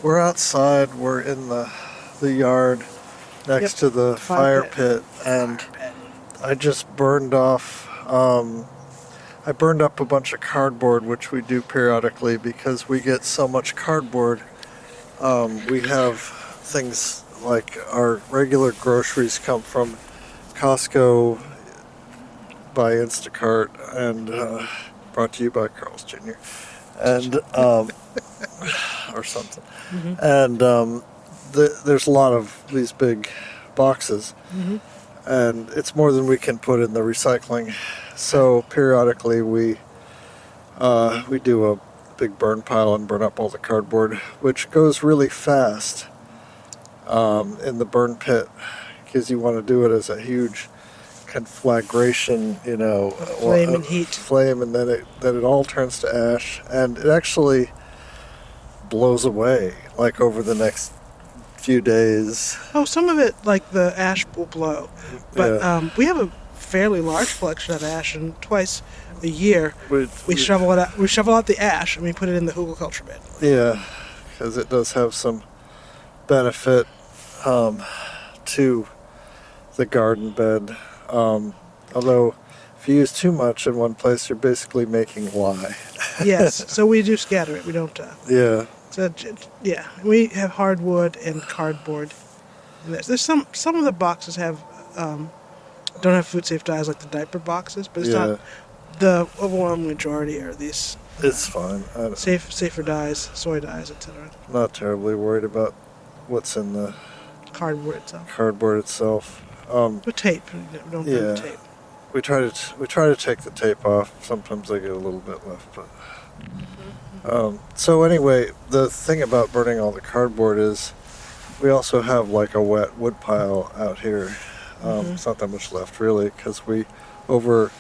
We're outside. We're in the yard next to the fire pit, and I just burned off. I burned up a bunch of cardboard, which we do periodically because we get so much cardboard. We have things like our regular groceries come from Costco by Instacart and brought to you by Carl's Jr. and or something. Mm-hmm. And there's a lot of these big boxes, mm-hmm. and it's more than we can put in the recycling. So periodically we do a big burn pile and burn up all the cardboard, which goes really fast in the burn pit because you want to do it as a huge conflagration, flame and heat. Flame, and then it all turns to ash, and it actually blows away like over the next few days. Oh, some of it, like the ash will blow, but we have a fairly large collection of ash, and twice a year we shovel it out. We shovel out the ash and we put it in the hugelkultur bin. Yeah, because it does have some benefit to the garden bed. Although, if you use too much in one place, you're basically making lye. Yes, so we do scatter it. We don't. Yeah. So we have hardwood and cardboard. There's some of the boxes have don't have food safe dyes like the diaper boxes, but it's not. The overwhelming majority are these. It's fine. Safer dyes, soy dyes, etc. Not terribly worried about what's in the cardboard itself. With tape, we don't do tape. We try to take the tape off. Sometimes I get a little bit left, but. So anyway, the thing about burning all the cardboard is we also have like a wet wood pile out here. It's not that much left really because we over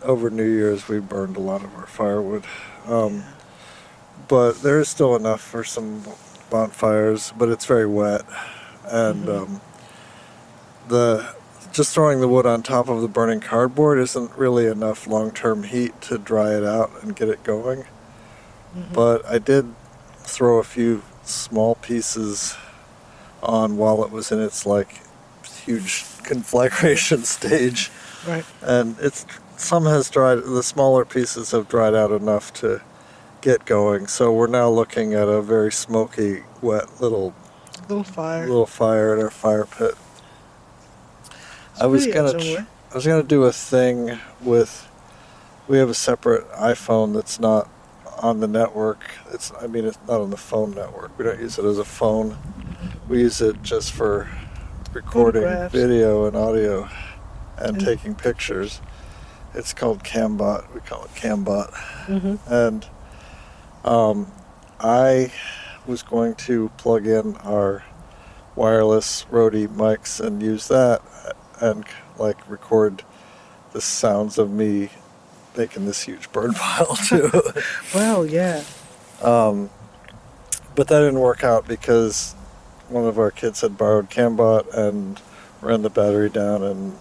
New Year's we burned a lot of our firewood. But there is still enough for some bonfires, but it's very wet, and just throwing the wood on top of the burning cardboard isn't really enough long-term heat to dry it out and get it going. But I did throw a few small pieces on while it was in its like huge conflagration stage. Right. And some has dried. The smaller pieces have dried out enough to get going. So we're now looking at a very smoky, wet little fire in our fire pit. I was gonna do a thing with. We have a separate iPhone that's not on the network. It's not on the phone network. We don't use it as a phone. We use it just for recording video and audio and taking pictures. It's called CamBot. We call it CamBot. And I was going to plug in our wireless Rode mics and use that and like record the sounds of me making this huge burn pile too. Well, yeah. But that didn't work out because one of our kids had borrowed CamBot and ran the battery down and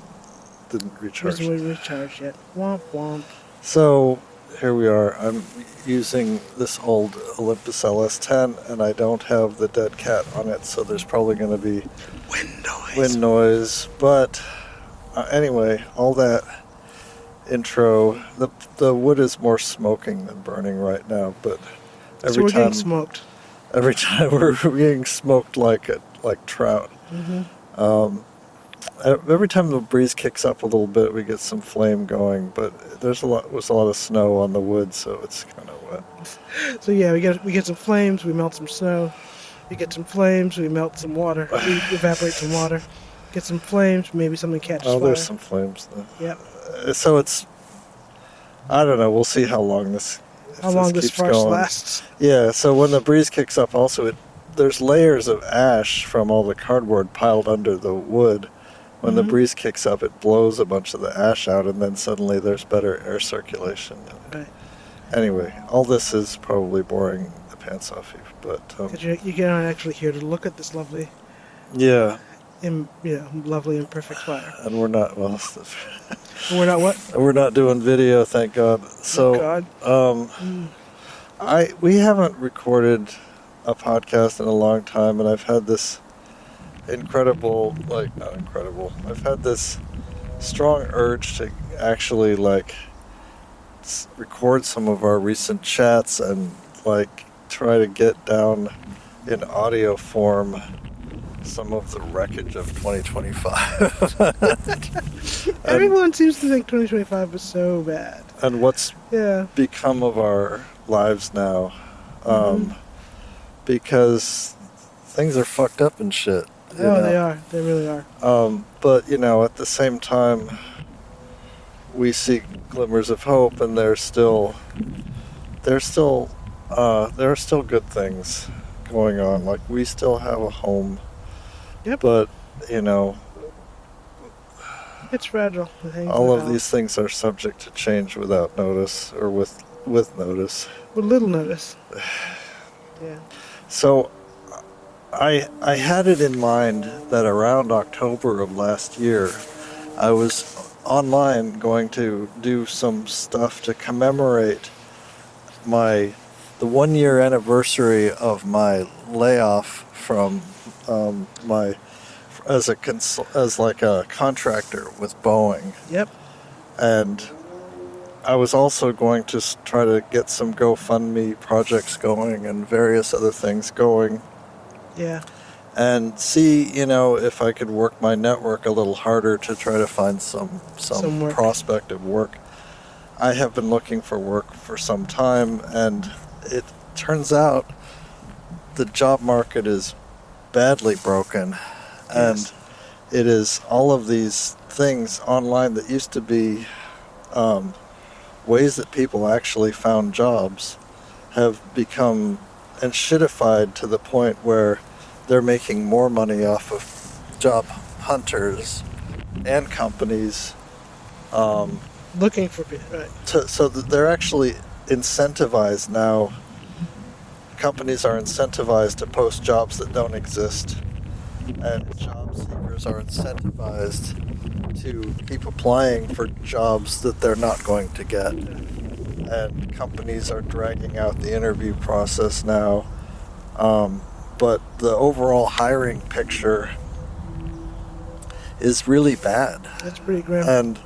didn't recharge. Hasn't recharged yet. Womp womp. So here we are. I'm using this old Olympus LS10 and I don't have the dead cat on it, so there's probably going to be wind noise. But anyway, all that intro, the wood is more smoking than burning right now, but we're getting smoked. Every time we're getting smoked like trout. Every time the breeze kicks up a little bit, we get some flame going, but there's a lot of snow on the wood, so it's kind of wet. So yeah, we get some flames, we melt some snow. We get some flames, we melt some water. We evaporate some water. Get some flames, maybe something catches fire. Oh, there's some flames though. Yep. So it's, I don't know, we'll see how long this farce lasts. Yeah, so when the breeze kicks up also, there's layers of ash from all the cardboard piled under the wood. When the breeze kicks up, it blows a bunch of the ash out, and then suddenly there's better air circulation. Right. Anyway, all this is probably boring the pants off you, but... you're not actually here to look at this lovely... Yeah. Lovely and perfect fire. And we're not, we're not what? We're not doing video, thank God. So, thank God. we haven't recorded a podcast in a long time, and I've had this incredible, like, not incredible, I've had this strong urge to actually, like, record some of our recent chats and, like, try to get down in audio form some of the wreckage of 2025. Everyone seems to think 2025 was so bad. And what's Yeah. become of our lives now. Mhm. Because things are fucked up and shit. You Oh, know? they are. They really are. But, you know, at the same time, we see glimmers of hope, and there are still good things going on. Like, we still have a home. Yep. But, you know, It's fragile. The things all are of these things are subject to change without notice, or with notice. with little notice. Yeah. So I had it in mind that around October of last year, I was online going to do some stuff to commemorate the 1 year anniversary of my layoff from my as like a contractor with Boeing. Yep. And I was also going to try to get some GoFundMe projects going and various other things going. Yeah. And see, you know, if I could work my network a little harder to try to find some work. prospective work. I have been looking for work for some time, and it turns out the job market is badly broken. And Yes. it is all of these things online that used to be ways that people actually found jobs have become enshittified to the point where they're making more money off of job hunters and companies. Looking for people, right? So that they're actually incentivized now. Companies are incentivized to post jobs that don't exist, and job seekers are incentivized to keep applying for jobs that they're not going to get. And companies are dragging out the interview process now. But the overall hiring picture is really bad. That's pretty grim. And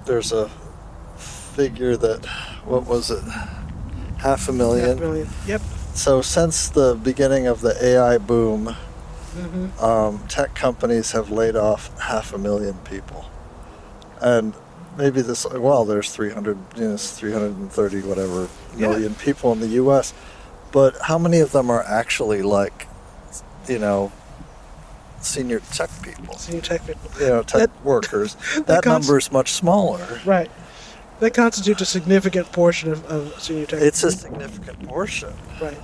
there's a figure that, what was it, 500,000? 500,000. Yep. So since the beginning of the AI boom, Mm-hmm. tech companies have laid off 500,000 people. And maybe there's 330 whatever million people in the U.S., but how many of them are actually, like, you know, senior tech people? Senior tech people. You know, tech workers. That number's much smaller. Right. That constitutes a significant portion of senior tech. It's a significant portion. Right.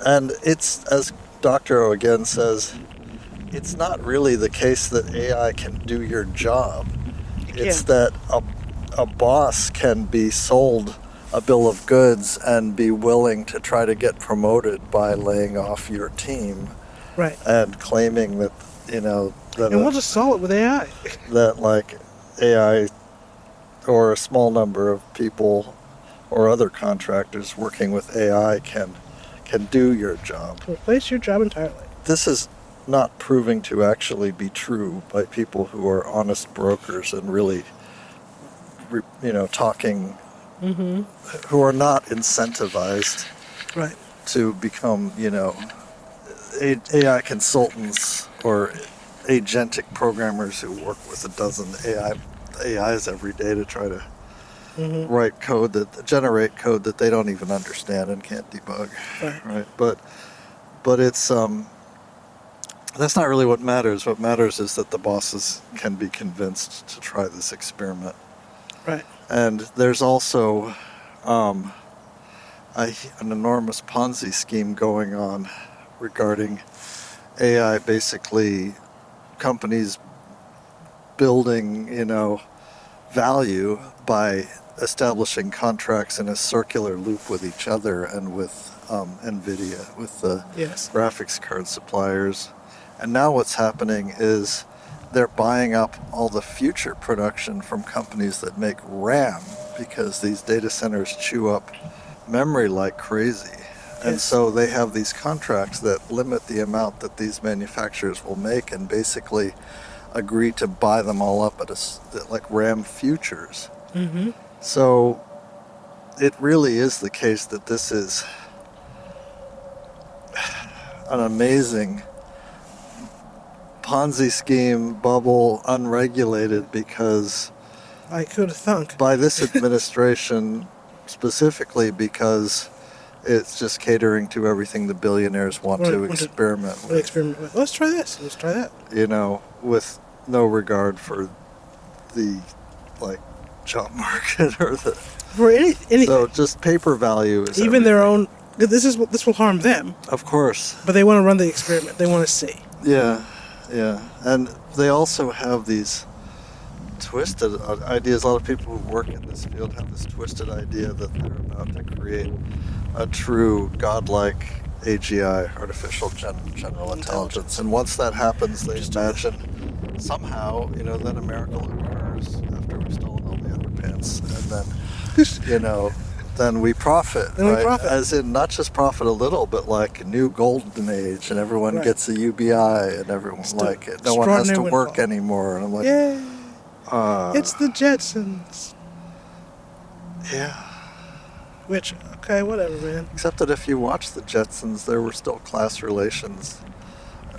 And it's, as Dr. O again says, it's not really the case that AI can do your job. It's that a boss can be sold a bill of goods and be willing to try to get promoted by laying off your team. Right. And claiming that, you know, that and we'll just solve it with AI. that, like, AI or a small number of people or other contractors working with AI can do your job. Replace your job entirely. This is not proving to actually be true by people who are honest brokers and really, you know, talking, who are not incentivized Right. to become, you know, AI consultants or agentic programmers who work with a dozen AIs every day to try to write generate code that they don't even understand and can't debug. Right. But it's that's not really what matters. What matters is that the bosses can be convinced to try this experiment. Right. And there's also an enormous Ponzi scheme going on regarding AI, basically companies building, you know, value by establishing contracts in a circular loop with each other and with NVIDIA, with the graphics card suppliers. And now what's happening is they're buying up all the future production from companies that make RAM, because these data centers chew up memory like crazy. And Yes. so they have these contracts that limit the amount that these manufacturers will make and basically agree to buy them all up at like RAM futures. Mm-hmm. So it really is the case that this is an amazing Ponzi scheme bubble, unregulated, because I could have thunk. by this administration specifically, because it's just catering to everything the billionaires want to experiment with. Experiment with. Let's try this. Let's try that. You know, with no regard for the like job market or the For anything. so just paper value is Even their own. This will harm them, of course. but they want to run the experiment. They want to see. Yeah, and they also have these twisted ideas. A lot of people who work in this field have this twisted idea that they're about to create a true godlike AGI, artificial general intelligence. And once that happens, they imagine somehow, then a miracle occurs after we've stolen all the underpants, and then, then we profit, Then we right? profit. As in not just profit a little, but like a new golden age, and everyone Right. gets a UBI, and everyone's like, no one has to extraordinary work windfall. anymore. And I'm like, Yay! It's the Jetsons. yeah. Which, okay, whatever, man. Except that if you watch the Jetsons, there were still class relations.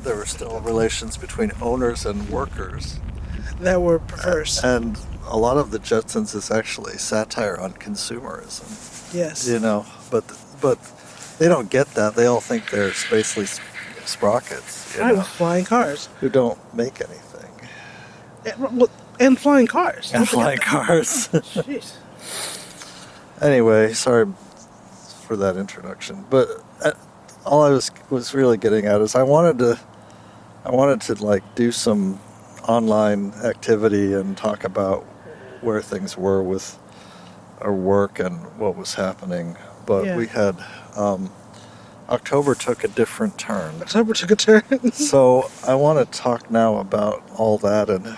There were still relations between owners and workers. That were perverse. And a lot of the Jetsons is actually satire on consumerism. Yes. But they don't get that. They all think they're spacely sprockets, Right, with flying cars. who don't make anything. And flying cars. And flying cars. Jeez. Anyway, sorry for that introduction, but all I was really getting at is I wanted to like do some online activity and talk about where things were with our work and what was happening, but Yeah. we had October took a different turn. October took a turn. So I want to talk now about all that and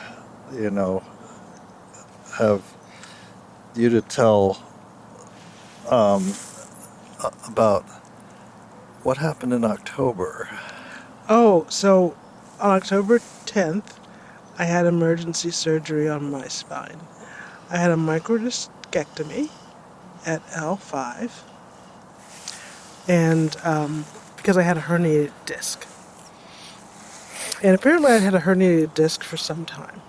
have you to tell about what happened in October. Oh, so on October 10th, I had emergency surgery on my spine. I had a microdiscectomy at L5, and because I had a herniated disc. And apparently I had a herniated disc for some time.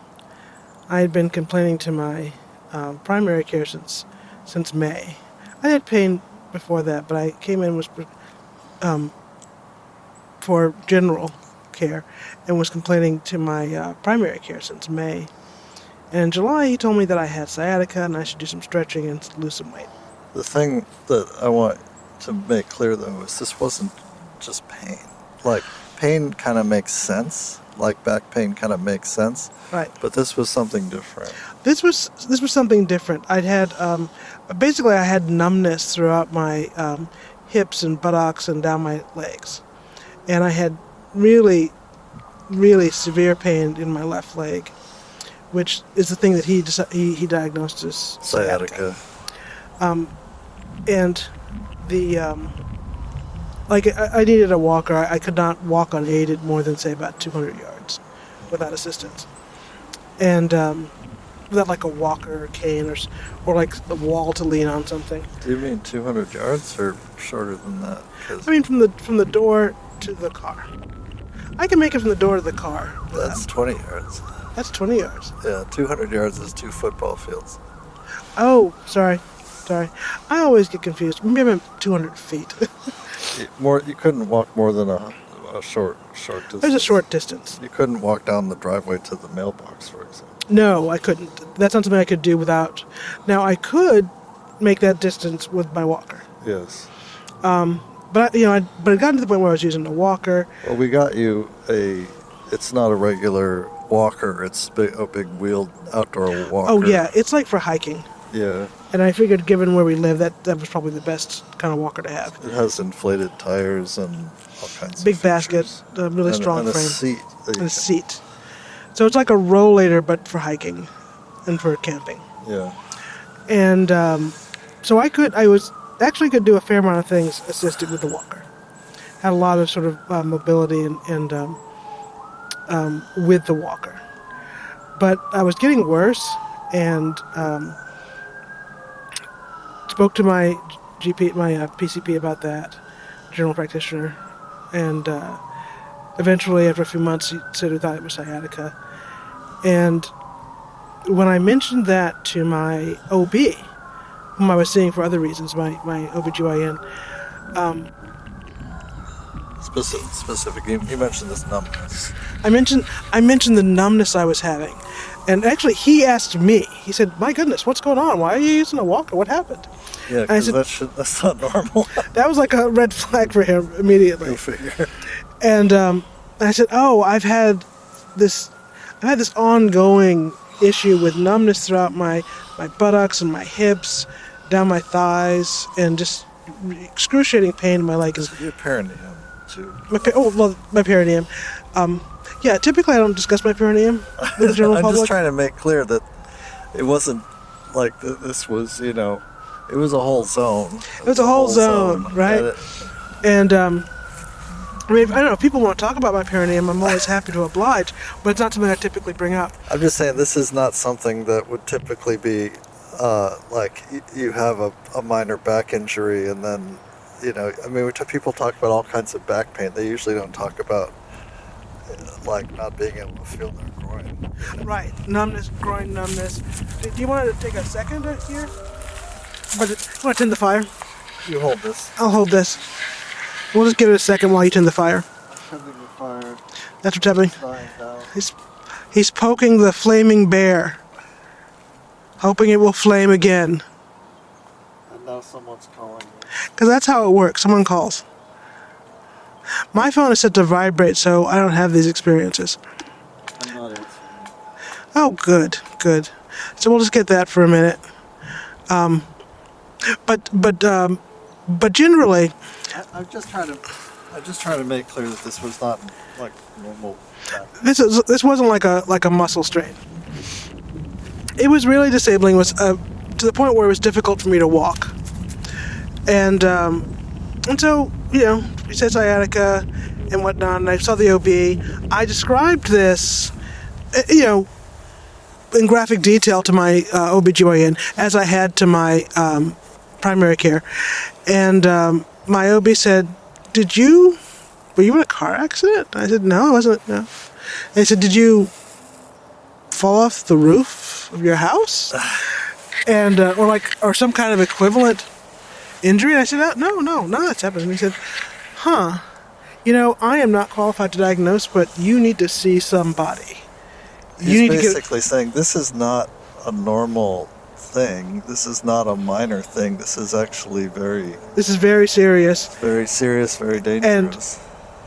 I had been complaining to my primary care since May. I had pain before that, but I came in for general care and was complaining to my primary care since May. And in July, he told me that I had sciatica and I should do some stretching and lose some weight. The thing that I want to make clear, though, is this wasn't just pain. Like, pain kind of makes sense. Like, back pain kind of makes sense. Right. But this was something different. This was something different. I had numbness throughout my hips and buttocks and down my legs, and I had really, really severe pain in my left leg, which is the thing that he diagnosed as Sciatica. And the I needed a walker. I could not walk unaided more than say about 200 yards without assistance, and without like a walker or cane or like a wall to lean on something. Do you mean 200 yards or shorter than that? 'Cause I mean from the door to the car. I can make it from the door to the car. that's 20 yards. That's 20 yards. Yeah, 200 yards is 2 football fields. Oh, sorry. I always get confused. Maybe I meant 200 feet. You couldn't walk more than a short distance. There's a short distance. You couldn't walk down the driveway to the mailbox, for example. No, I couldn't. That's not something I could do without. Now, I could make that distance with my walker. Yes. But it got to the point where I was using a walker. Well, we got you it's not a regular walker, it's a big wheeled outdoor walker. Oh, yeah, it's like for hiking. Yeah. And I figured, given where we live, that was probably the best kind of walker to have. It has inflated tires and all kinds Big of basket, features. a really strong and frame. a seat. And a seat. So it's like a rollator, but for hiking and for camping. Yeah. And so I actually could do a fair amount of things assisted with the walker. Had a lot of sort of mobility and with the walker. But I was getting worse, and spoke to my GP, my PCP about that, general practitioner, and eventually, after a few months, he said he thought it was sciatica. And when I mentioned that to my OB, whom I was seeing for other reasons, my OBGYN, Specific. You mentioned this numbness. I mentioned the numbness I was having, and actually he asked me. He said, "My goodness, what's going on? Why are you using a walker? What happened?" Yeah, because that's not normal. That was like a red flag for him immediately. Go figure. And I said, "Oh, I've had this ongoing issue with numbness throughout my buttocks and my hips, down my thighs, and just excruciating pain in my legs." Your perineum too. My perineum. Yeah, typically I don't discuss my perineum with the general I'm public. just trying to make clear that it wasn't like this was, it was a whole zone. It was a whole zone, right? And I mean, I don't know, if people want to talk about my perineum, I'm always happy to oblige, but it's not something I typically bring up. I'm just saying this is not something that would typically be like you have a minor back injury and then, I mean, people talk about all kinds of back pain. They usually don't talk about like not being able to feel their groin. Right, numbness, groin numbness. Do you want to take a second here? Want to tend the fire? You hold this. I'll hold this. We'll just give it a second while you tend the fire. Tending the fire. That's what's happening. Dying down. He's poking the flaming bear, hoping it will flame again. And now someone's calling me. Because that's how it works. Someone calls. My phone is set to vibrate, so I don't have these experiences. I'm not answering. Oh, good. So we'll just get that for a minute. But generally, I'm just trying to make clear that this was not like normal. this wasn't like a muscle strain. It was really disabling. It was to the point where it was difficult for me to walk. And so, he said sciatica and whatnot, and I saw the OB. I described this, in graphic detail to my OBGYN, as I had to my primary care. And my OB said, were you in a car accident? I said, no, I wasn't, no. And he said, did you fall off the roof of your house? And, or some kind of equivalent injury? And I said, no, that's happened. And he said, I am not qualified to diagnose, but you need to see somebody. He's basically saying this is not a normal thing. This is not a minor thing. This is actually This is very serious. Very serious, very dangerous.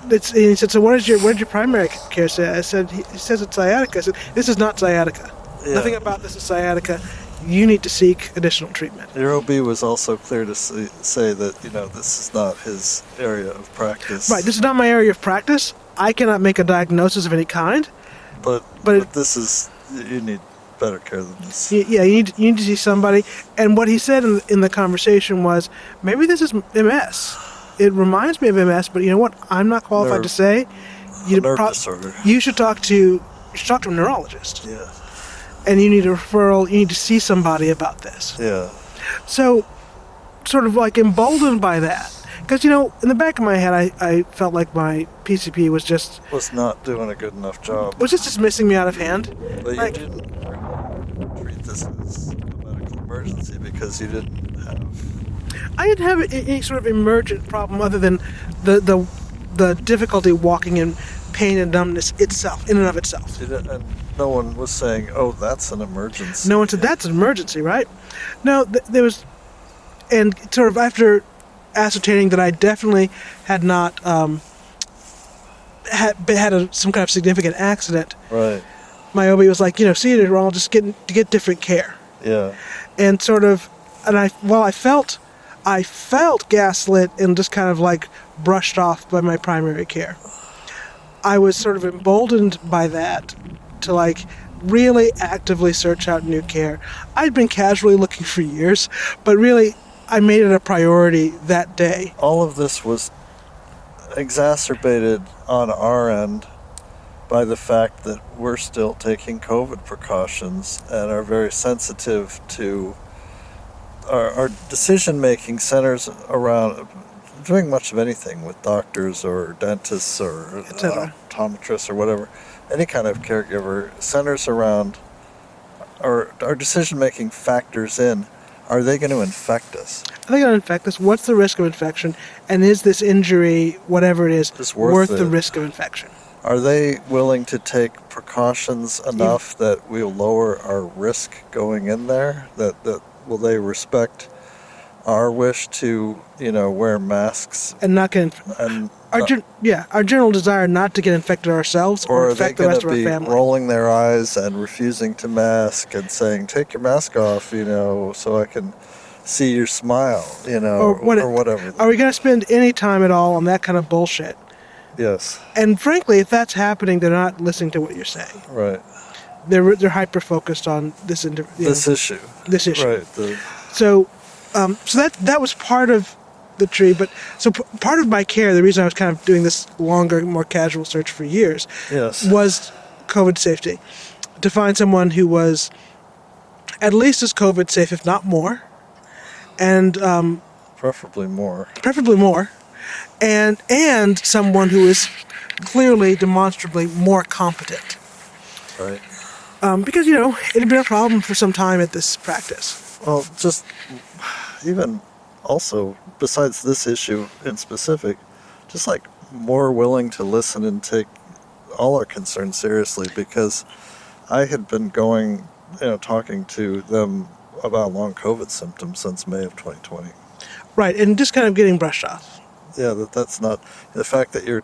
And he said, so what did your primary care say? I said, he says it's sciatica. I said, this is not sciatica. Yeah. Nothing about this is sciatica. You need to seek additional treatment. Your OB was also clear to say that, this is not his area of practice. Right, this is not my area of practice. I cannot make a diagnosis of any kind. But this is, you need better care than this. Yeah, you need to see somebody. And what he said in the conversation was, maybe this is MS. It reminds me of MS, but you know what? I'm not qualified to say. Nerve disorder. You should talk to a neurologist. Yeah. And you need a referral. You need to see somebody about this. Yeah. So, sort of like emboldened by that. Because, in the back of my head, I felt like my PCP was not doing a good enough job. Was just dismissing me out of hand. But you didn't treat this as a medical emergency because you didn't have... I didn't have any sort of emergent problem other than the difficulty walking in pain and numbness itself, in and of itself. And no one was saying, oh, that's an emergency. No one said, that's an emergency, right? No, there was... And sort of after ascertaining that I definitely had not had some kind of significant accident. Right. My OB was like, see a neurologist to get different care. Yeah. And sort of, I felt gaslit and just kind of like brushed off by my primary care. I was sort of emboldened by that to like really actively search out new care. I'd been casually looking for years, but really I made it a priority that day. All of this was exacerbated on our end by the fact that we're still taking COVID precautions and are very sensitive to our decision making centers around doing much of anything with doctors or dentists or optometrists or whatever, any kind of caregiver centers around our decision making factors in, are they going to infect us? Are they going to infect us? What's the risk of infection? And is this injury, whatever it is, worth the risk of infection? Are they willing to take precautions enough that we'll lower our risk going in there? That will they respect our wish to, wear masks and not get our general desire not to get infected ourselves or infect the rest of our family? Or are they going to be rolling their eyes and refusing to mask and saying, "Take your mask off, so I can see your smile," or whatever? Are we going to spend any time at all on that kind of bullshit? Yes. And frankly, if that's happening, they're not listening to what you're saying. Right. They're hyper focused on this issue. This issue. Right. So that was part of the tree. But so part of my care, the reason I was kind of doing this longer, more casual search for years, was COVID safety. To find someone who was at least as COVID safe, if not more, and preferably more. And someone who is clearly, demonstrably more competent. Right. Because, it had been a problem for some time at this practice. Well, just even also, besides this issue in specific, just like more willing to listen and take all our concerns seriously, because I had been talking to them about long COVID symptoms since May of 2020. Right, and just kind of getting brushed off. Yeah, that's not the fact that your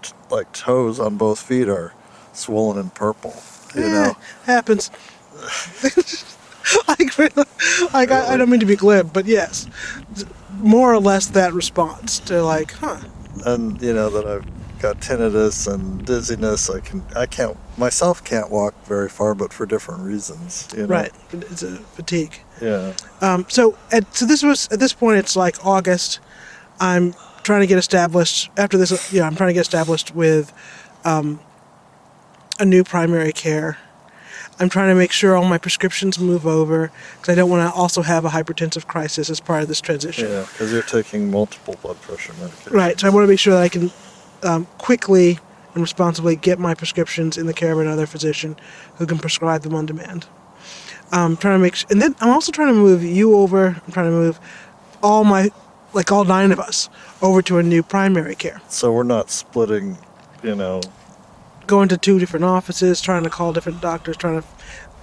toes on both feet are swollen and purple. Happens. I don't mean to be glib, but yes, more or less that response to And that I've got tinnitus and dizziness. I can't walk very far, but for different reasons. Right, it's a fatigue. Yeah. So this was at this point it's like August. I'm trying to get established after this. I'm trying to get established with a new primary care. I'm trying to make sure all my prescriptions move over because I don't want to also have a hypertensive crisis as part of this transition. Yeah, because you're taking multiple blood pressure medications. Right, so I want to make sure that I can quickly and responsibly get my prescriptions in the care of another physician who can prescribe them on demand. I'm trying to make and then I'm also trying to move you over. I'm trying to move all 9 of us over to a new primary care. So we're not splitting, going to 2 different offices, trying to call different doctors,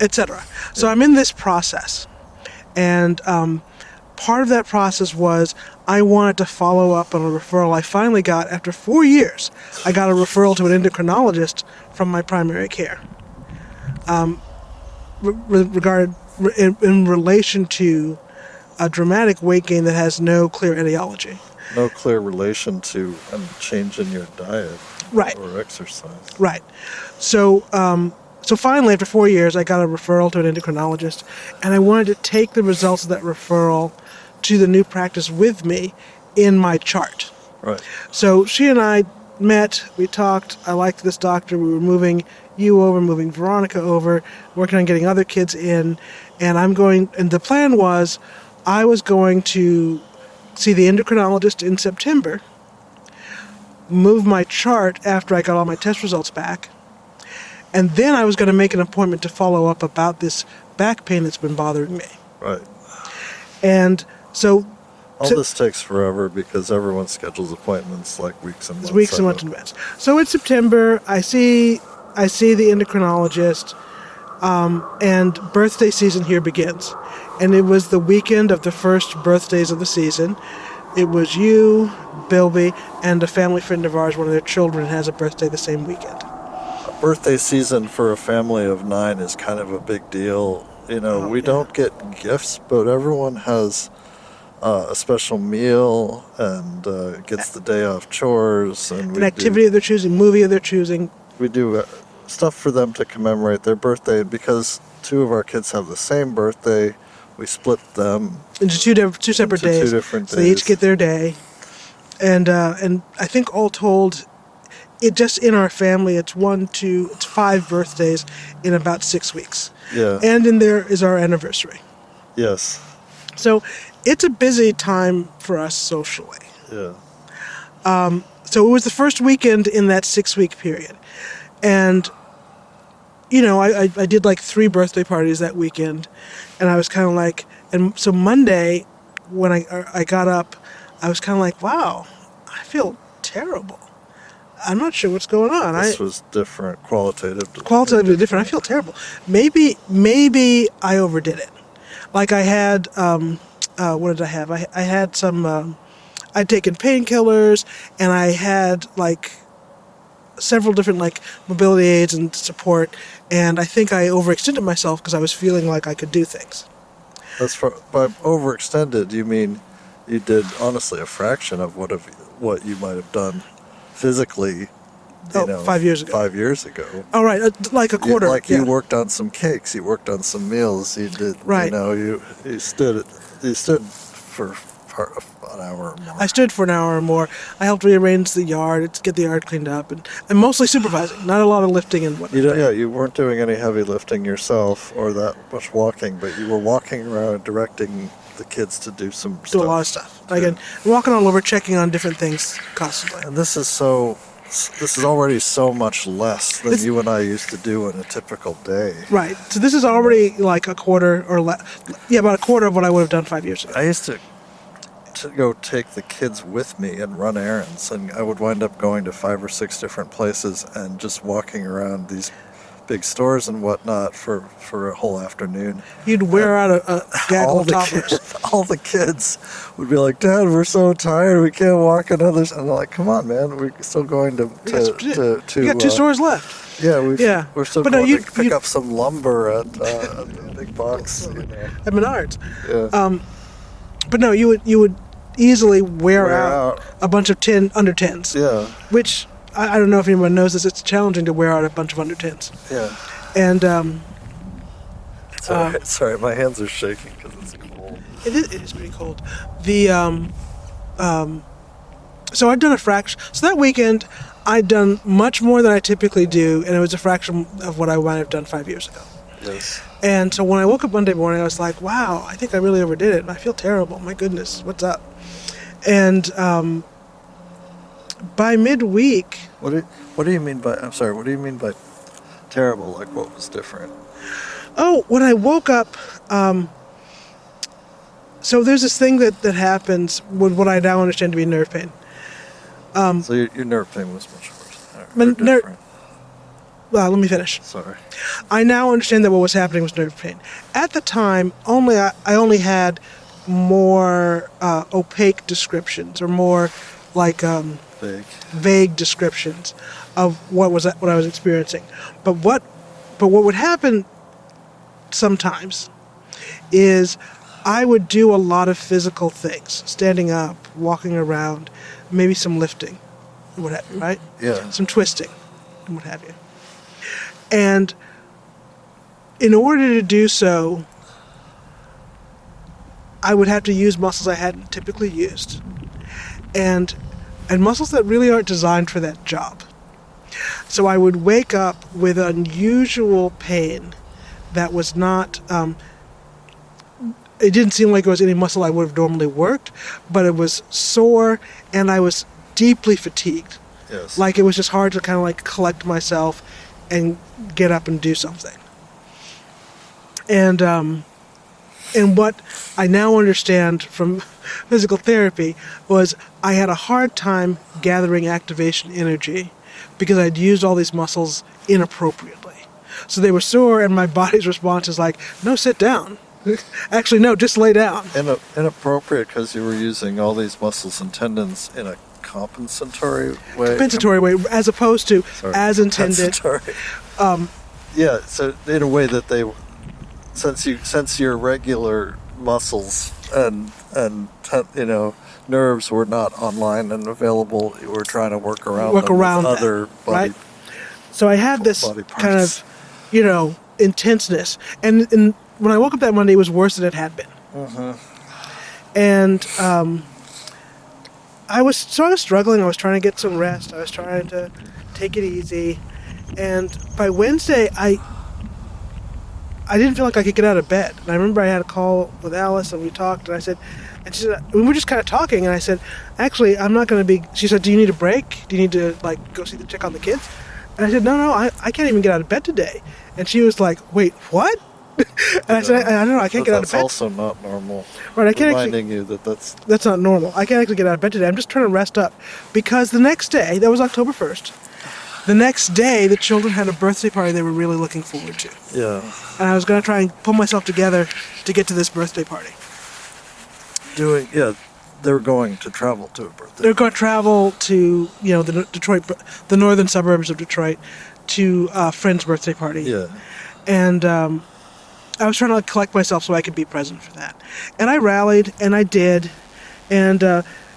etc. So I'm in this process. And part of that process was I wanted to follow up on a referral I finally got after 4 years. I got a referral to an endocrinologist from my primary care. In relation to a dramatic weight gain that has no clear etiology. No clear relation to a change in your diet. Right. Or exercise. Right. So finally, after 4 years, I got a referral to an endocrinologist, and I wanted to take the results of that referral to the new practice with me in my chart. Right. So she and I met, we talked, I liked this doctor, we were moving you over, moving Veronica over, working on getting other kids in, and the plan was I was going to see the endocrinologist in September, move my chart after I got all my test results back, and then I was going to make an appointment to follow up about this back pain that's been bothering me. Right. And so... this takes forever because everyone schedules appointments weeks and months. Weeks and months in advance. So it's September, I see the endocrinologist, and birthday season here begins. And it was the weekend of the first birthdays of the season. It was you, Bilby, and a family friend of ours, one of their children, has a birthday the same weekend. A birthday season for a family of 9 is kind of a big deal. We don't get gifts, but everyone has a special meal and gets the day off chores. And an activity of their choosing, movie of their choosing. We do stuff for them to commemorate their birthday. Because 2 of our kids have the same birthday, we split them into two separate into days. 2 different So they each days. get their day, and I think all told, it just in our family, it's 5 birthdays in about 6 weeks. Yeah. And in there is our anniversary. Yes. So it's a busy time for us socially. Yeah. So it was the first weekend in that 6-week period. And, you know, I did like 3 birthday parties that weekend. And I was kind of like, and so Monday, when I got up, I was kind of like, wow, I feel terrible. I'm not sure what's going on. This was different, Qualitatively different. I feel terrible. Maybe I overdid it. Like I had, what did I have? I had some, I'd taken painkillers, and I had like several different like mobility aids and support, and I think I overextended myself because I was feeling like I could do things. By overextended, you mean you did honestly a fraction of what you might have done physically. 5 years ago. 5 years ago. Oh, right, like a quarter. You worked on some cakes, you worked on some meals, you did. Right. You stood for an hour or more. I stood for an hour or more. I helped rearrange the yard, get the yard cleaned up, and mostly supervising, not a lot of lifting and whatnot. You weren't doing any heavy lifting yourself or that much walking, but you were walking around directing the kids to do some stuff. Do a lot of stuff. Again, walking all over, checking on different things constantly. And this is already so much less than you and I used to do in a typical day. Right. So this is already like a quarter or about a quarter of what I would have done 5 years ago. I used to go take the kids with me and run errands, and I would wind up going to 5 or 6 different places and just walking around these big stores and whatnot for a whole afternoon. You'd wear out a gaggle of toddlers. All the kids would be like, "Dad, we're so tired, we can't walk another." And I'm like, "Come on, man, we're still going to You got 2 stores left. Yeah, we're still going to pick up some lumber at the big box. At Menards. Yeah. But no, you would easily wear out a bunch of under 10s. Yeah. Which I don't know if anyone knows this. It's challenging to wear out a bunch of under 10s. Yeah. And sorry, my hands are shaking because it's cold. It is pretty cold. So I've done a fraction. So that weekend, I'd done much more than I typically do, and it was a fraction of what I might have done 5 years ago. Yes. And so when I woke up Monday morning, I was like, wow, I think I really overdid it. And I feel terrible. My goodness, what's up? And by midweek... What do you mean by... I'm sorry, what do you mean by terrible? Like, what was different? Oh, when I woke up... so there's this thing that happens with what I now understand to be nerve pain. So your nerve pain was much worse. Different. Well, let me finish. Sorry. I now understand that what was happening was nerve pain. At the time, I only had more opaque descriptions, or more like vague descriptions of what I was experiencing. But what would happen sometimes is I would do a lot of physical things, standing up, walking around, maybe some lifting, what have you, right? Yeah. Some twisting, and what have you. And in order to do so, I would have to use muscles I hadn't typically used, and muscles that really aren't designed for that job. So I would wake up with unusual pain that was not... it didn't seem like it was any muscle I would have normally worked, but it was sore, and I was deeply fatigued. Yes. Like it was just hard to kind of like collect myself and get up and do something. And what I now understand from physical therapy was I had a hard time gathering activation energy because I'd used all these muscles inappropriately. So they were sore, and my body's response is like, no, sit down. Actually, no, just lay down. Inappropriate because you were using all these muscles and tendons in a compensatory way. Compensatory way, as opposed to as intended. Yeah, so in a way that they, since your regular muscles and nerves were not online and available, you were trying to work around other body. Right? So I had this kind of, intenseness, and when I woke up that Monday, it was worse than it had been. And I was struggling. I was trying to get some rest. I was trying to take it easy. And by Wednesday, I didn't feel like I could get out of bed. And I remember I had a call with Alice, and we talked, and she said, we were just kind of talking, and I said, actually, I'm not going to be, she said, do you need a break? Do you need to, like, go check on the kids? And I said, no, I can't even get out of bed today. And she was like, wait, what? And I said, I don't know, I can't get out of bed. That's also not normal. Right, I can't reminding you that's not normal. I can't actually get out of bed today. I'm just trying to rest up. Because the next day, that was October 1st, the next day, the children had a birthday party they were really looking forward to. Yeah. And I was going to try and pull myself together to get to this birthday party. They're going to travel to a birthday. They're going to travel to, the northern suburbs of Detroit, to a friend's birthday party. Yeah. And I was trying to collect myself so I could be present for that. And I rallied, and I did. And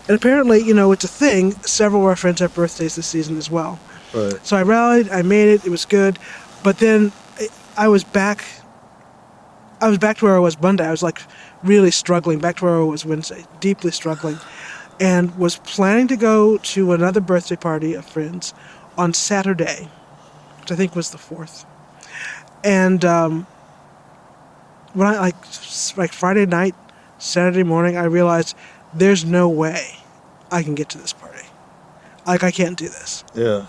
apparently, it's a thing. Several of our friends have birthdays this season as well. Right. So I rallied, I made it was good. But then I was back to where I was Monday. I was like really struggling, back to where I was Wednesday, deeply struggling, and was planning to go to another birthday party of friends on Saturday, which I think was the 4th. And when I like Friday night, Saturday morning, I realized there's no way I can get to this party. Like, I can't do this. Yeah.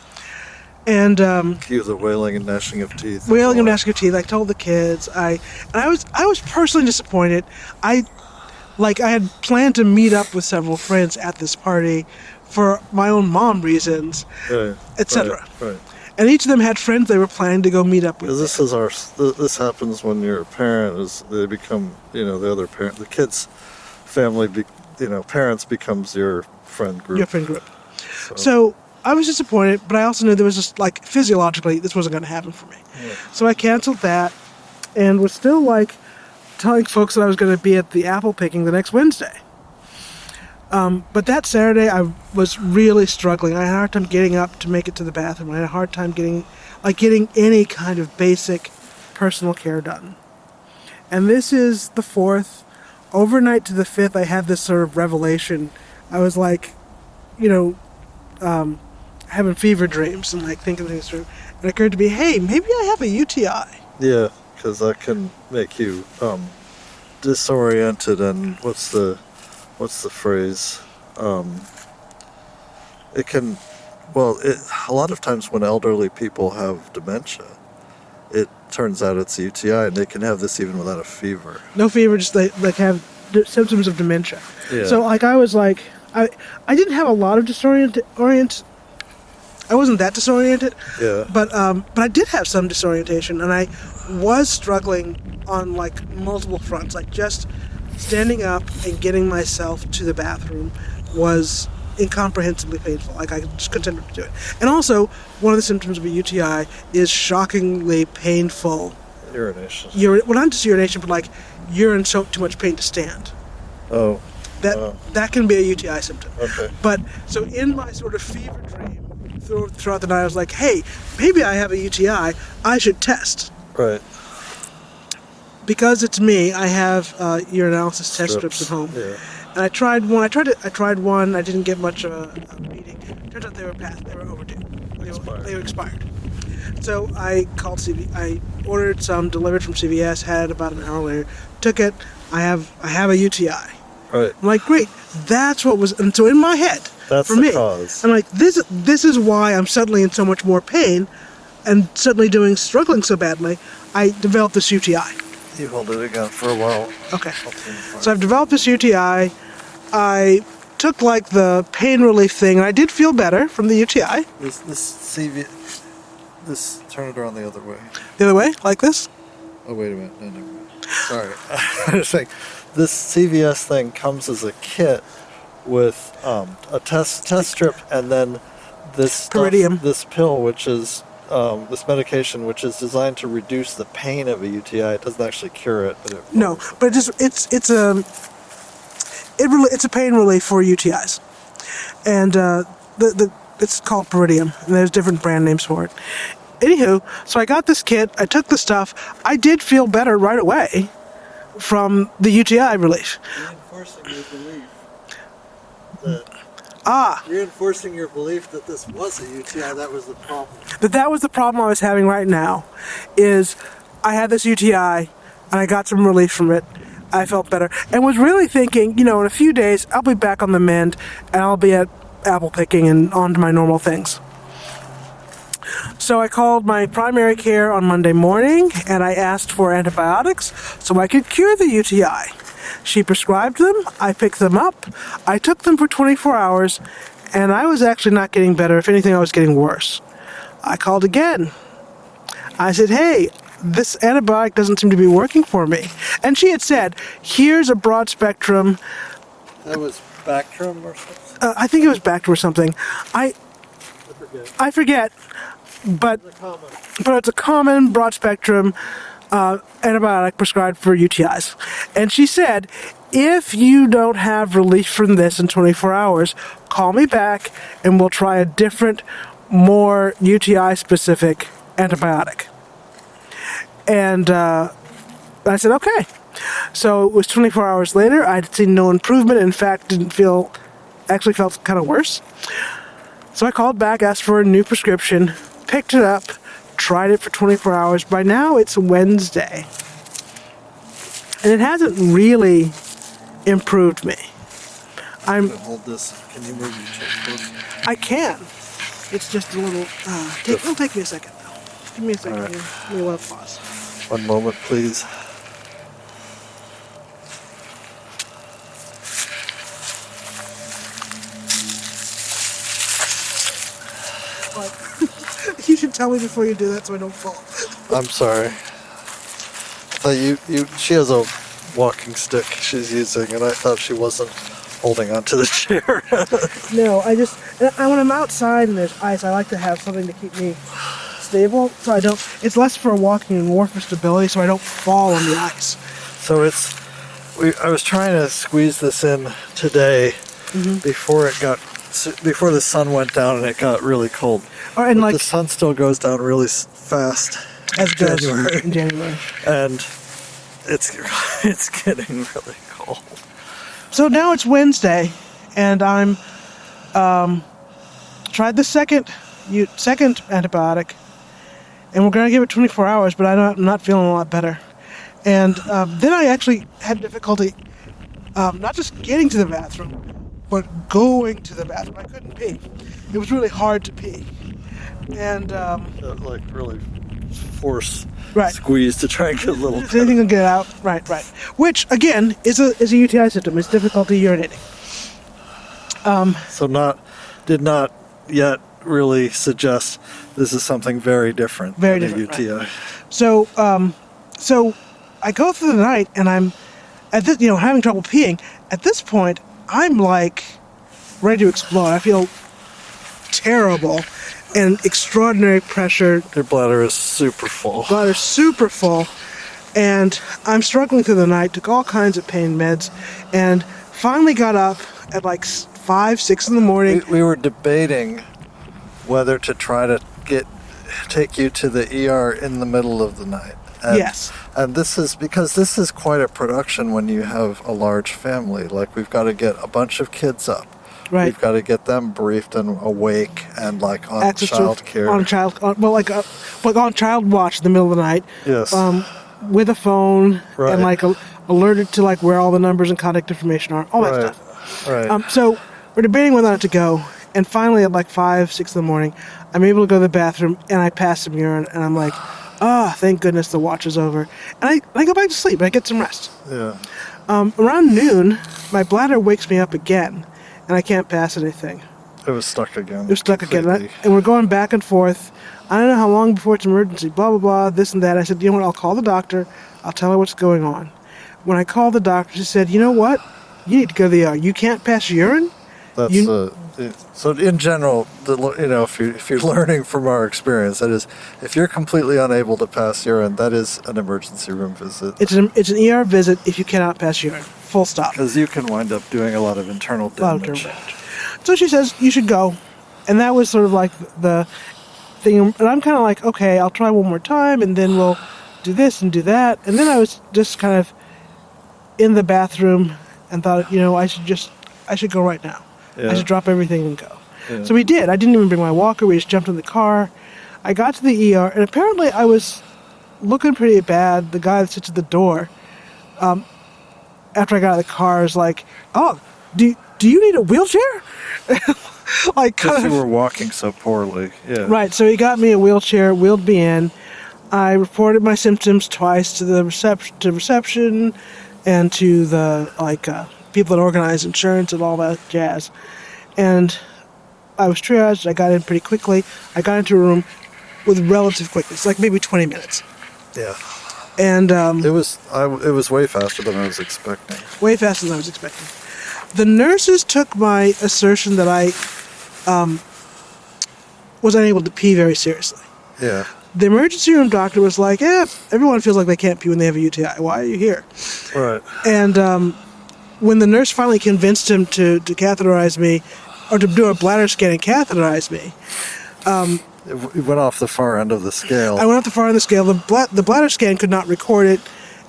And cue the wailing and gnashing of teeth. Wailing and gnashing of teeth. I told the kids. I was personally disappointed. I had planned to meet up with several friends at this party for my own mom reasons, etc. Right. And each of them had friends they were planning to go meet up with. This happens when your parent they become, the other parent, the kid's family, parents becomes your friend group. Your friend group. So I was disappointed, but I also knew there was just, physiologically, this wasn't going to happen for me. Yeah. So I canceled that and was still, telling folks that I was going to be at the apple picking the next Wednesday. But that Saturday, I was really struggling. I had a hard time getting up to make it to the bathroom. I had a hard time getting any kind of basic personal care done. And this is the 4th. Overnight to the 5th, I had this sort of revelation. I was having fever dreams and thinking things through. And it occurred to me, hey, maybe I have a UTI. Yeah, because that can make you disoriented and what's the phrase? It can, a lot of times when elderly people have dementia, it turns out it's a UTI, and they can have this even without a fever. No fever, just have symptoms of dementia. Yeah. So I was I didn't have a lot of I wasn't that disoriented. Yeah. But I did have some disorientation, and I was struggling on multiple fronts. Just standing up and getting myself to the bathroom was incomprehensibly painful. I just couldn't do it. And also, one of the symptoms of a UTI is shockingly painful urination. Not just urination, but you're in too much pain to stand. Oh. That can be a UTI symptom. Okay. But so in my sort of fever dream throughout the night, I was like, hey, maybe I have a UTI. I should test. Right. Because it's me, I have urinalysis test strips at home. Yeah. And I tried one. I tried one. I didn't get much of a reading. Turns out they were past. They were overdue. They were expired. So I called I ordered some delivered from CVS. Had it about an hour later. Took it. I have a UTI. Right. I'm like, great. That's what was. And so in my head, that's for the me, cause. I'm like, this is why I'm suddenly in so much more pain, and suddenly struggling so badly. I developed this UTI. You hold it again for a while. Okay. So I've developed this UTI. I took the pain relief thing, and I did feel better from the UTI. This turn it around the other way. The other way, like this. Oh wait a minute! No, never mind. Sorry. I was saying, this CVS thing comes as a kit with a test strip, and then this Peridium. This pill, which is this medication, which is designed to reduce the pain of a UTI. It doesn't actually cure it, but it's a pain relief for UTIs, and it's called Peridium, and there's different brand names for it. Anywho, so I got this kit. I took the stuff. I did feel better right away. from the UTI relief. Reinforcing your belief that reinforcing your belief that this was a UTI, that was the problem. That was the problem I was having right now, is I had this UTI, and I got some relief from it. I felt better, and was really thinking, in a few days, I'll be back on the mend, and I'll be at apple picking and on to my normal things. So I called my primary care on Monday morning, and I asked for antibiotics so I could cure the UTI. She prescribed them, I picked them up, I took them for 24 hours, and I was actually not getting better. If anything, I was getting worse. I called again. I said, hey, this antibiotic doesn't seem to be working for me. And she had said, here's a broad spectrum. That was Bactrim or something? I think it was Bactrim or something. I forget. But it's a common broad spectrum antibiotic prescribed for UTIs. And she said, if you don't have relief from this in 24 hours, call me back and we'll try a different, more UTI-specific antibiotic. And I said, okay. So it was 24 hours later. I'd seen no improvement. In fact, actually felt kind of worse. So I called back, asked for a new prescription, picked it up, tried it for 24 hours. By now, it's Wednesday. And it hasn't really improved me. Hold this. Can you move your chair closer? I can. It's just a little... it'll take me a second, though. Give me a second. Right. Give me one pause. One moment, please. You should tell me before you do that so I don't fall. I'm sorry. She has a walking stick she's using, and I thought she wasn't holding onto the chair. No, when I'm outside and there's ice, I like to have something to keep me stable, so I don't. It's less for walking and more for stability, so I don't fall on the ice. So I was trying to squeeze this in today before the sun went down and it got really cold. And the sun still goes down really fast. As it does in January. And it's getting really cold. So now it's Wednesday, and I'm tried the second antibiotic, and we're gonna give it 24 hours. But I'm not feeling a lot better. And then I actually had difficulty not just getting to the bathroom, but going to the bathroom. I couldn't pee. It was really hard to pee, and really force right. Squeeze to try and get a little. Anything to get out. Right. Which again is a UTI symptom. It's difficulty urinating. So did not yet really suggest this is something very different than a UTI. Right. So I go through the night and I'm at this, having trouble peeing. At this point, I'm like ready to explode. I feel terrible and extraordinary pressure. Your bladder is super full. And I'm struggling through the night, took all kinds of pain meds, and finally got up at like 5, 6 in the morning. We were debating whether to try to take you to the ER in the middle of the night. Yes. And this is quite a production when you have a large family. Like, we've got to get a bunch of kids up. Right. We've got to get them briefed and awake and like on child care. On child watch in the middle of the night. Yes. With a phone and like alerted to like where all the numbers and contact information are. All that stuff. Right. So we're debating whether or not to go. And finally at like 5, 6 in the morning, I'm able to go to the bathroom and I pass some urine and I'm like, thank goodness the watch is over. And I go back to sleep and I get some rest. Yeah. Around noon, my bladder wakes me up again and I can't pass anything. It was stuck again. And we're going back and forth. I don't know how long before it's emergency, blah, blah, blah, this and that. I said, you know what, I'll call the doctor. I'll tell her what's going on. When I called the doctor, she said, you know what, you need to go to the ER. You can't pass urine? So in general, if you're learning from our experience, that is, if you're completely unable to pass urine, that is an emergency room visit. It's an ER visit if you cannot pass urine. Full stop. Because you can wind up doing a lot of internal damage. So she says, you should go. And that was sort of like the thing. And I'm kind of like, okay, I'll try one more time, and then we'll do this and do that. And then I was just kind of in the bathroom and thought, I should go right now. Yeah. I should drop everything and go. Yeah. So we did. I didn't even bring my walker. We just jumped in the car. I got to the ER, and apparently I was looking pretty bad. The guy that sits at the door, after I got out of the car, is like, "Oh, do you need a wheelchair?" Like, because you were walking so poorly. Yeah. Right. So he got me a wheelchair, wheeled me in. I reported my symptoms twice to the reception, and to the people that organize insurance and all that jazz. And I was triaged. I got in pretty quickly. I got into a room with relative quickness, like maybe 20 minutes. Yeah. And it was way faster than I was expecting. Way faster than I was expecting. The nurses took my assertion that I was unable to pee very seriously. Yeah. The emergency room doctor was like, everyone feels like they can't pee when they have a UTI. Why are you here? Right. And when the nurse finally convinced him to catheterize me, or to do a bladder scan and catheterize me, it went off the far end of the scale. I went off the far end of the scale. The bladder scan could not record it,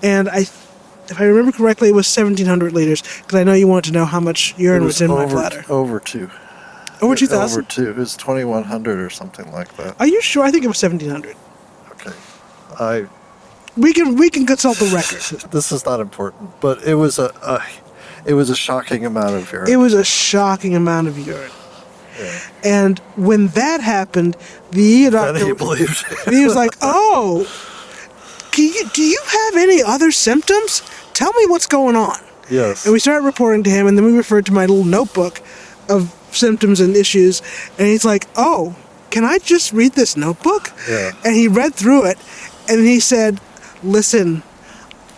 and if I remember correctly, it was 1,700 liters, because I know you want to know how much urine was in my bladder. Over 2. Over 2,000? Over 2. It was 2,100 or something like that. Are you sure? I think it was 1,700. Okay. We can consult the record. This is not important, but it was a shocking amount of urine. It was a shocking amount of urine. Yeah. And when that happened, the doctor... Then he believed it. He was like, "Oh, do you have any other symptoms? Tell me what's going on." Yes. And we started reporting to him, and then we referred to my little notebook of symptoms and issues, and he's like, "Oh, can I just read this notebook?" Yeah. And he read through it, and he said, "Listen,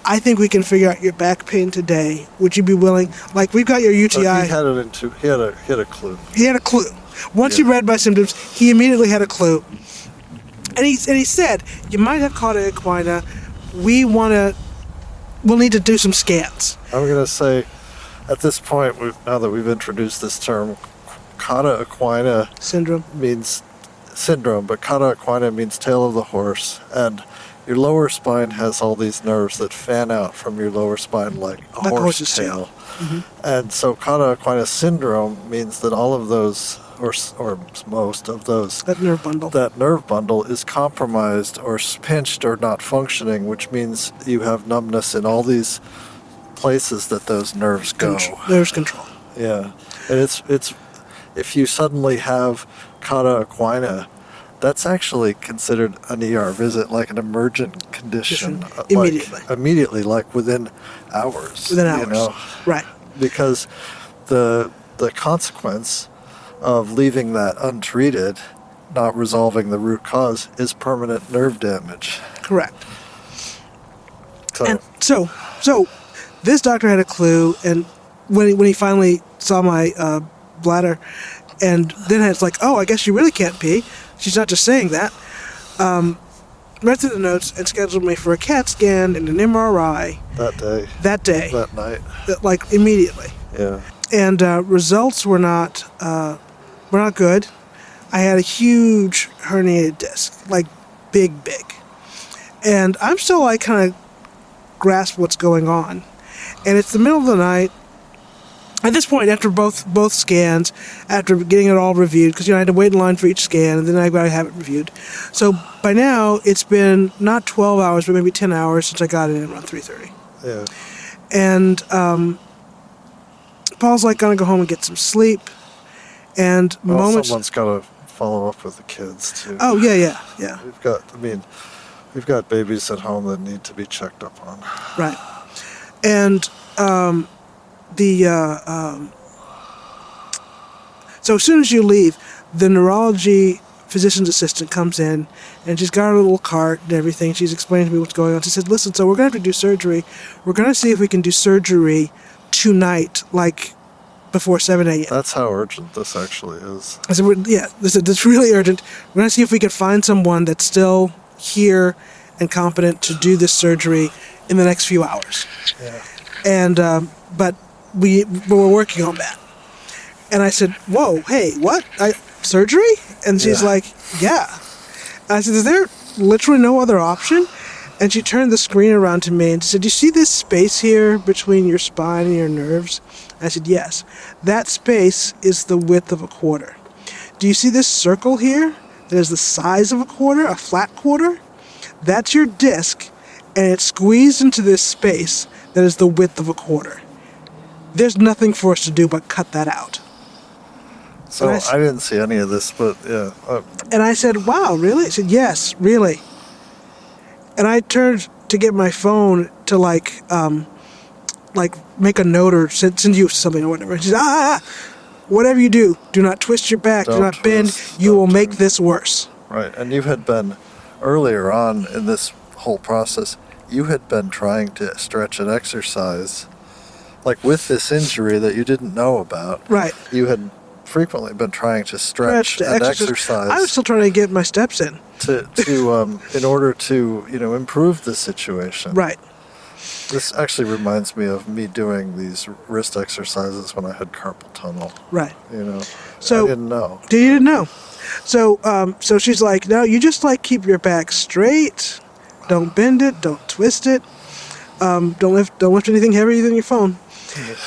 I think we can figure out your back pain today. Would you be willing? Like, we've got your UTI." He had a clue. He had a clue. Once he read my symptoms, he immediately had a clue. And he said, "You might have cauda equina. We'll need to do some scans." I'm going to say, at this point, now that we've introduced this term, cauda equina Syndrome. means syndrome, but cauda equina means tail of the horse, and your lower spine has all these nerves that fan out from your lower spine like a horse's tail. Mm-hmm. And so cauda equina syndrome means that all of those, or most of those, That nerve bundle is compromised or pinched or not functioning, which means you have numbness in all these places that those nerves go. Nerves control. Yeah. And it's if you suddenly have cauda equina, that's actually considered an ER visit, like an emergent condition. Immediately. Like within hours. Within hours. You know? Right. Because the consequence of leaving that untreated, not resolving the root cause, is permanent nerve damage. Correct. And so this doctor had a clue, and when he finally saw my bladder, and then it's like, "Oh, I guess you really can't pee. She's not just saying that." Read through the notes and scheduled me for a CAT scan and an MRI. That day. That night. Like immediately. Yeah. And results were not good. I had a huge herniated disc, like big. And I'm still like kind of grasp what's going on. And it's the middle of the night. At this point, after both scans, after getting it all reviewed, because I had to wait in line for each scan, and then I got to have it reviewed. So by now, it's been not 12 hours, but maybe 10 hours since I got it in around 3:30. Yeah. And Paul's like, "Gonna go home and get some sleep." And someone's got to follow up with the kids too. Oh yeah. We've got babies at home that need to be checked up on. Right. And so as soon as you leave, the neurology physician's assistant comes in, and she's got her little cart and everything. She's explaining to me what's going on. She said, "Listen, so we're going to have to do surgery. We're going to see if we can do surgery tonight, like before 7 a.m. That's how urgent this actually is. I said, "That's really urgent. We're going to see if we can find someone that's still here and competent to do this surgery in the next few hours." Yeah. And but we were working on that. And I said, "Whoa, hey, what? Surgery?" And she's like, "Yeah." And I said, "Is there literally no other option?" And she turned the screen around to me and said, "You see this space here between your spine and your nerves?" I said, "Yes. That space is the width of a quarter. Do you see this circle here that is the size of a quarter, a flat quarter? That's your disc, and it's squeezed into this space that is the width of a quarter. There's nothing for us to do but cut that out." So I didn't see any of this, but yeah. And I said, "Wow, really?" I said, "Yes, really." And I turned to get my phone to like make a note or send you something or whatever. She said, "Whatever you do, do not twist your back, do not bend. You will make this worse." Right, and you had been, earlier on in this whole process, you had been trying to stretch and exercise, like with this injury that you didn't know about. Right. You had frequently been trying to stretch and exercise. I was still trying to get my steps in. In order to, improve the situation. Right. This actually reminds me of me doing these wrist exercises when I had carpal tunnel. Right. So I didn't know. You didn't know. So she's like, "No, you just keep your back straight. Don't bend it. Don't twist it. Don't lift anything heavier than your phone."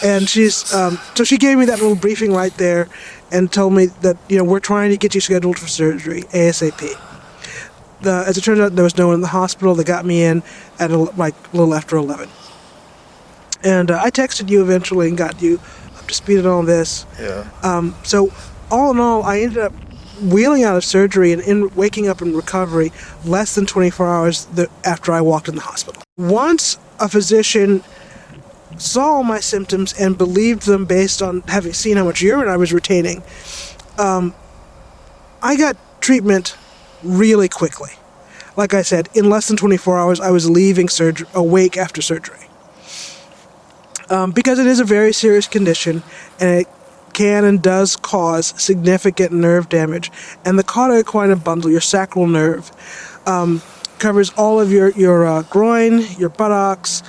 And she's so she gave me that little briefing right there, and told me that we're trying to get you scheduled for surgery ASAP. As it turns out, there was no one in the hospital. They got me in at a little after 11. And I texted you eventually and got you up to speed on all this. Yeah. So all in all, I ended up wheeling out of surgery and waking up in recovery less than 24 hours after I walked in the hospital. Once a physician saw all my symptoms and believed them based on having seen how much urine I was retaining, I got treatment really quickly. Like I said, in less than 24 hours, I was leaving awake after surgery. Because it is a very serious condition, and it can and does cause significant nerve damage. And the cauda equina bundle, your sacral nerve, covers all of your groin, your buttocks,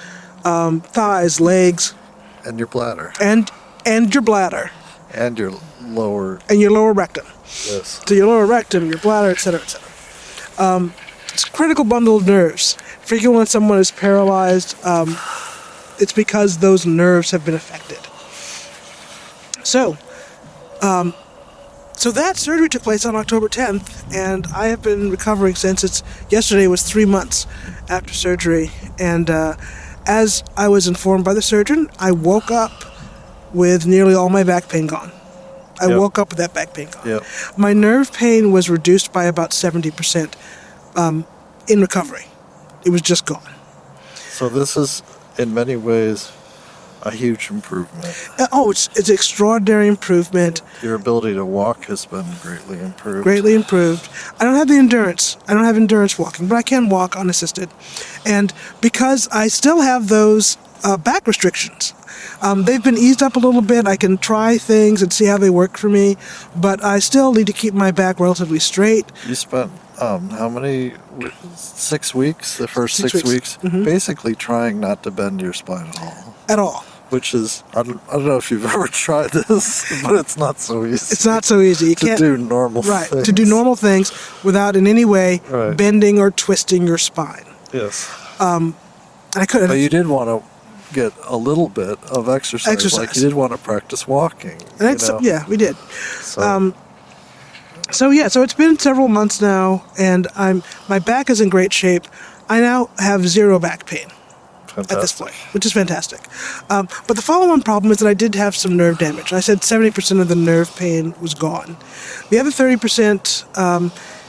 thighs, legs, And your bladder. and your bladder, And your lower. and your lower rectum. Yes. So your lower rectum, your bladder, etc., etc. It's a critical bundle of nerves. Frequently when someone is paralyzed, it's because those nerves have been affected. So that surgery took place on October 10th, and I have been recovering since. Yesterday was 3 months after surgery, and as I was informed by the surgeon, I woke up with nearly all my back pain gone. I woke up with that back pain gone. Yep. My nerve pain was reduced by about 70% in recovery. It was just gone. So this is, in many ways, a huge improvement. It's an extraordinary improvement. Your ability to walk has been greatly improved. Greatly improved. I don't have the endurance. I don't have endurance walking, but I can walk unassisted. And because I still have those back restrictions, they've been eased up a little bit. I can try things and see how they work for me, but I still need to keep my back relatively straight. You spent how many? 6 weeks? The first 6 weeks? Mm-hmm. Basically trying not to bend your spine at all. At all. Which is, I don't know if you've ever tried this, but it's not so easy. It's not so easy. You can't do normal things. Right, to do normal things without in any way bending or twisting your spine. Yes. I couldn't. But you did want to get a little bit of exercise. Like you did want to practice walking. Yeah, we did. So, So it's been several months now, and my back is in great shape. I now have zero back pain at this point, which is fantastic. But the follow-on problem is that I did have some nerve damage. I said 70% of the nerve pain was gone. The other 30%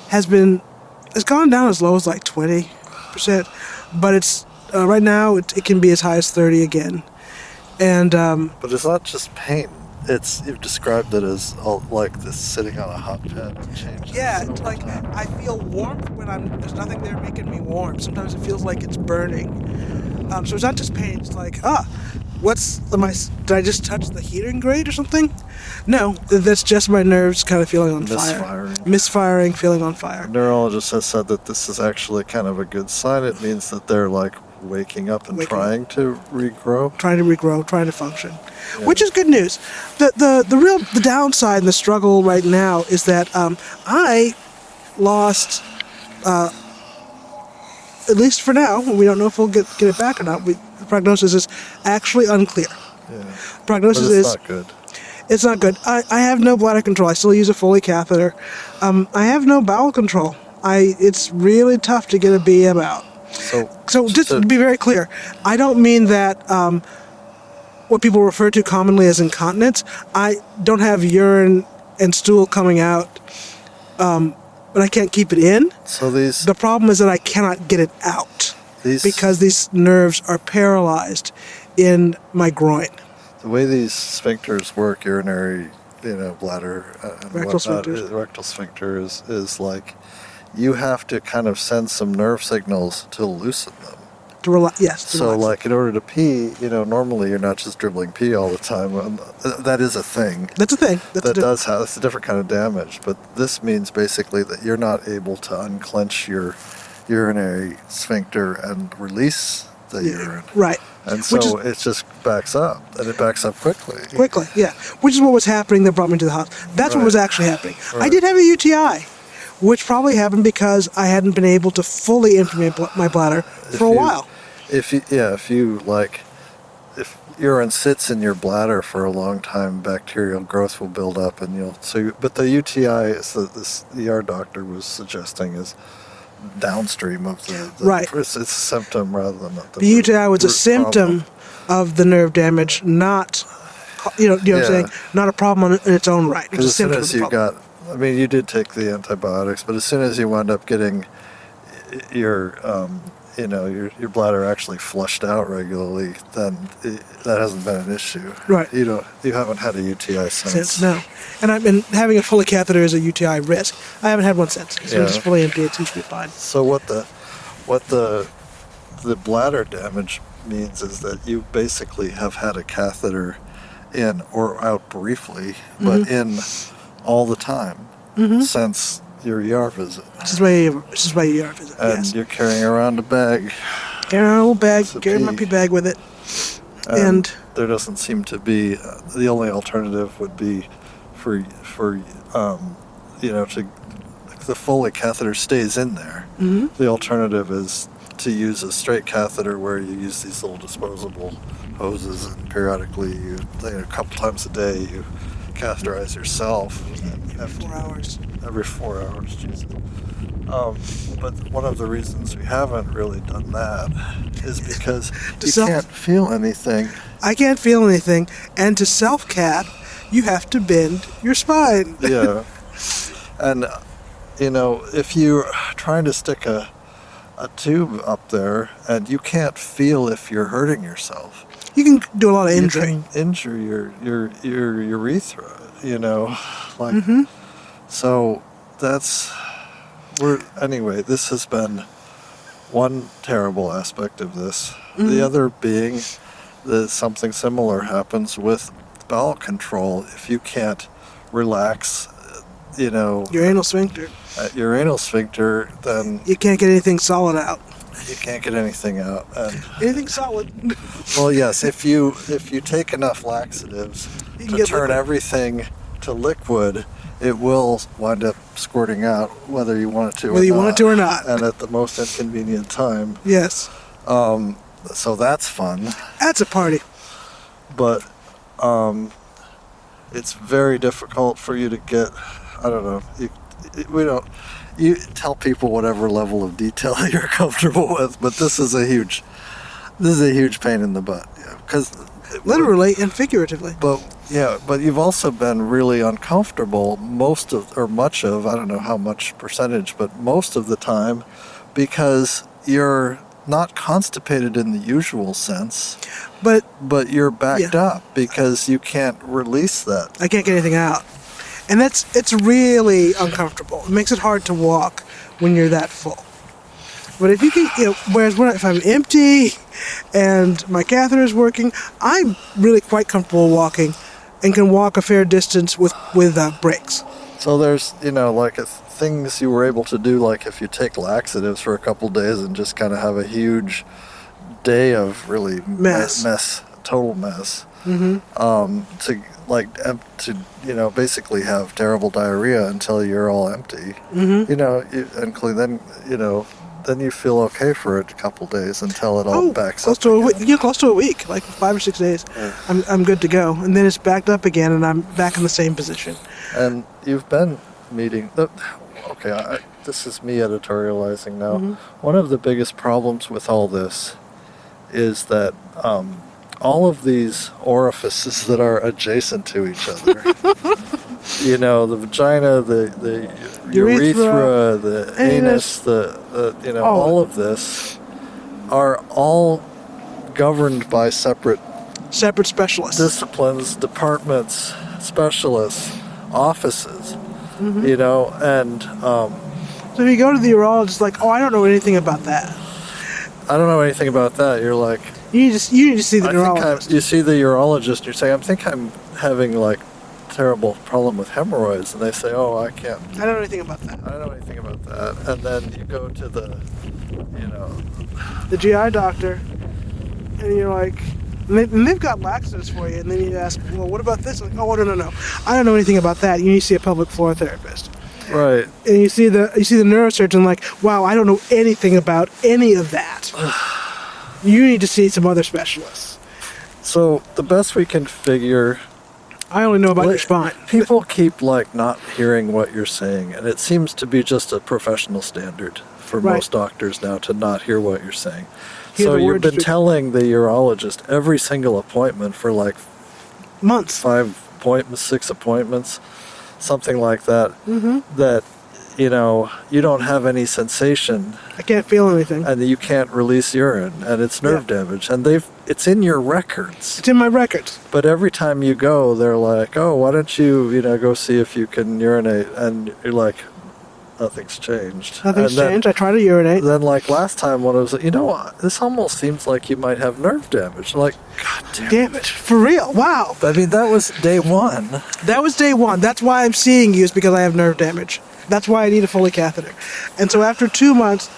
has gone down as low as like 20%, but it's right now it can be as high as 30 again. And but it's not just pain. You've described it as like this sitting on a hot pad and changing. Yeah, it's like I feel warmth when there's nothing there making me warm. Sometimes it feels like it's burning. So it's not just pain. It's like, did I just touch the heating grate or something? No, that's just my nerves kind of feeling on fire. Misfiring, feeling on fire. A neurologist has said that this is actually kind of a good sign. It means that they're like waking up and trying to regrow. Trying to function. Yeah. Which is good news. The downside and the struggle right now is that I lost at least for now, we don't know if we'll get it back or not. The prognosis is actually unclear. Yeah. Prognosis But it's is not good. it's not good. I have no bladder control. I still use a Foley catheter. I have no bowel control. It's really tough to get a BM out. So just to be very clear, I don't mean that what people refer to commonly as incontinence. I don't have urine and stool coming out, but I can't keep it in. So the problem is that I cannot get it out because these nerves are paralyzed in my groin. The way these sphincters work, urinary, bladder and Rectal whatnot, sphincters. rectal sphincter is like you have to kind of send some nerve signals to loosen them. To relax, yes. So, like, in order to pee, normally you're not just dribbling pee all the time. That is a thing. That's a thing. That's a different kind of damage. But this means basically that you're not able to unclench your urinary sphincter and release the urine. Right. And so it just backs up, and it backs up quickly. Quickly, yeah. Which is what was happening that brought me to the hospital. That's what was actually happening. Right. I did have a UTI, which probably happened because I hadn't been able to fully empty my bladder for a while. If urine sits in your bladder for a long time, bacterial growth will build up, and but the UTI is this ER doctor was suggesting is downstream of the right. It's a symptom rather than the UTI was a symptom of the nerve damage, not what I'm saying, not a problem in its own right. It was a symptom of the problem. You did take the antibiotics, but as soon as you wound up getting your your bladder actually flushed out regularly, then that hasn't been an issue. Right. You haven't had a UTI since. No. And I've been having a Foley catheter as a UTI risk. I haven't had one since. So it's fully empty. It seems to be fine. So what the bladder damage means is that you basically have had a catheter in or out briefly, but in all the time since your ER visit. This is my ER visit. And you're carrying around a bag. Carrying a little bag, carrying my pee bag with it. And there doesn't seem to be the only alternative would be for the Foley catheter stays in there. The alternative is to use a straight catheter where you use these little disposable hoses, and periodically a couple times a day you catheterize yourself. Every 4 hours. Every 4 hours, Jesus. But one of the reasons we haven't really done that is because you can't feel anything. I can't feel anything, and to self-cat, you have to bend your spine. Yeah. And, if you're trying to stick a tube up there and you can't feel if you're hurting yourself, you can do a lot of injury. You can injure your urethra, So anyway, this has been one terrible aspect of this. The other being that something similar happens with bowel control. If you can't relax, your anal sphincter. Your anal sphincter, then you can't get anything solid out. You can't get anything out. Anything solid. Well, yes, if you take enough laxatives to turn everything to liquid, it will wind up squirting out, whether you want it to or not. And at the most inconvenient time. Yes. So that's fun. That's a party. But it's very difficult for you to get, I don't know, you tell people whatever level of detail you're comfortable with, but this is a huge pain in the butt. Because literally and figuratively. But you've also been really uncomfortable much of, I don't know how much percentage, but most of the time, because you're not constipated in the usual sense, but you're backed up because you can't release that. I can't get anything out. And it's really uncomfortable. It makes it hard to walk when you're that full. But if you can, whereas if I'm empty and my catheter is working, I'm really quite comfortable walking and can walk a fair distance with breaks. So there's, things you were able to do, like if you take laxatives for a couple days and just kind of have a huge day of really total mess. To basically have terrible diarrhea until you're all empty. Then then you feel okay for a couple days until it all backs close up to again. close to a week, like 5 or 6 days. Yeah. I'm good to go, and then it's backed up again, and I'm back in the same position. And you've been meeting. Okay, this is me editorializing now. Mm-hmm. One of the biggest problems with all this is that all of these orifices that are adjacent to each other, you know, the vagina, the urethra, the anus, the all of this are all governed by separate specialists, disciplines, departments, specialists, offices, you know, and so if you go to the urologist, like, I don't know anything about that. I don't know anything about that. You're like, you need to see the urologist. You see the urologist, you're saying, I think I'm having like terrible problem with hemorrhoids, and they say, oh, I can't. I don't know anything about that. I don't know anything about that. And then you go to the GI doctor, and you're like, and they've got laxatives for you, and then you ask, well, what about this? Like, oh, no. I don't know anything about that. You need to see a pelvic floor therapist. Right. And you see the neurosurgeon, like, wow, I don't know anything about any of that. You need to see some other specialists. So the best we can figure, I only know about your spine. People keep like not hearing what you're saying, and it seems to be just a professional standard for most doctors now to not hear what you're saying. So you've been telling the urologist every single appointment for like months, 5 appointments, 6 appointments, something like that, that, you know, you don't have any sensation. I can't feel anything. And you can't release urine, and it's nerve damage. And it's in your records. It's in my records. But every time you go, they're like, oh, why don't you, go see if you can urinate? And you're like, nothing's changed. Nothing's changed. I try to urinate. Then, like last time when I was, this almost seems like you might have nerve damage. Like, God damn it. For real. Wow. I mean, that was day one. That was day one. That's why I'm seeing you, is because I have nerve damage. That's why I need a Foley catheter. And so after 2 months,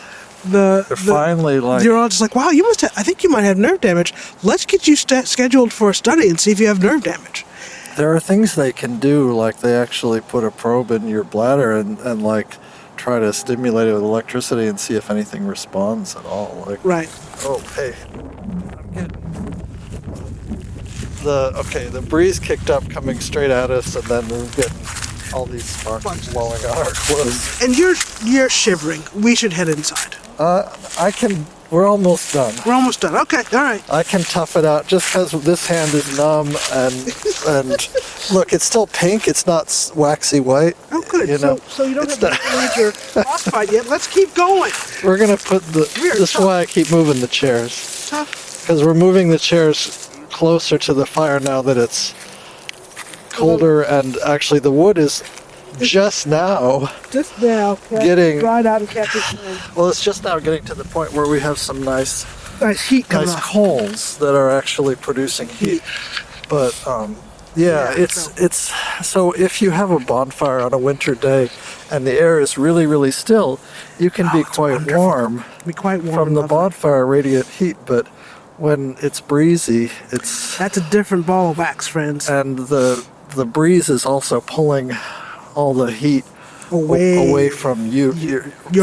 finally like, the urologist's like, wow, I think you might have nerve damage. Let's get you scheduled for a study and see if you have nerve damage. There are things they can do, like they actually put a probe in your bladder and like try to stimulate it with electricity and see if anything responds at all. Like, right. Oh, hey, I'm getting the breeze kicked up coming straight at us, and then we're getting all these sparks blowing on our clothes. And you're shivering. We should head inside. We're almost done. We're almost done. Okay, all right. I can tough it out just because this hand is numb and look, it's still pink. It's not waxy white. Oh, good. So you don't have to major frostbite yet. Let's keep going. We're gonna put this is why I keep moving the chairs. Tough. Because we're moving the chairs closer to the fire now that it's colder, and actually the wood is just now getting dried out and catching flame. Well, it's just now getting to the point where we have some nice heat coming off. coals that are actually producing heat. But it's so if you have a bonfire on a winter day and the air is really, really still, you can be quite warm. From the bonfire radiant heat, but when it's breezy, that's a different ball of wax, friends. And the breeze is also pulling all the heat away from your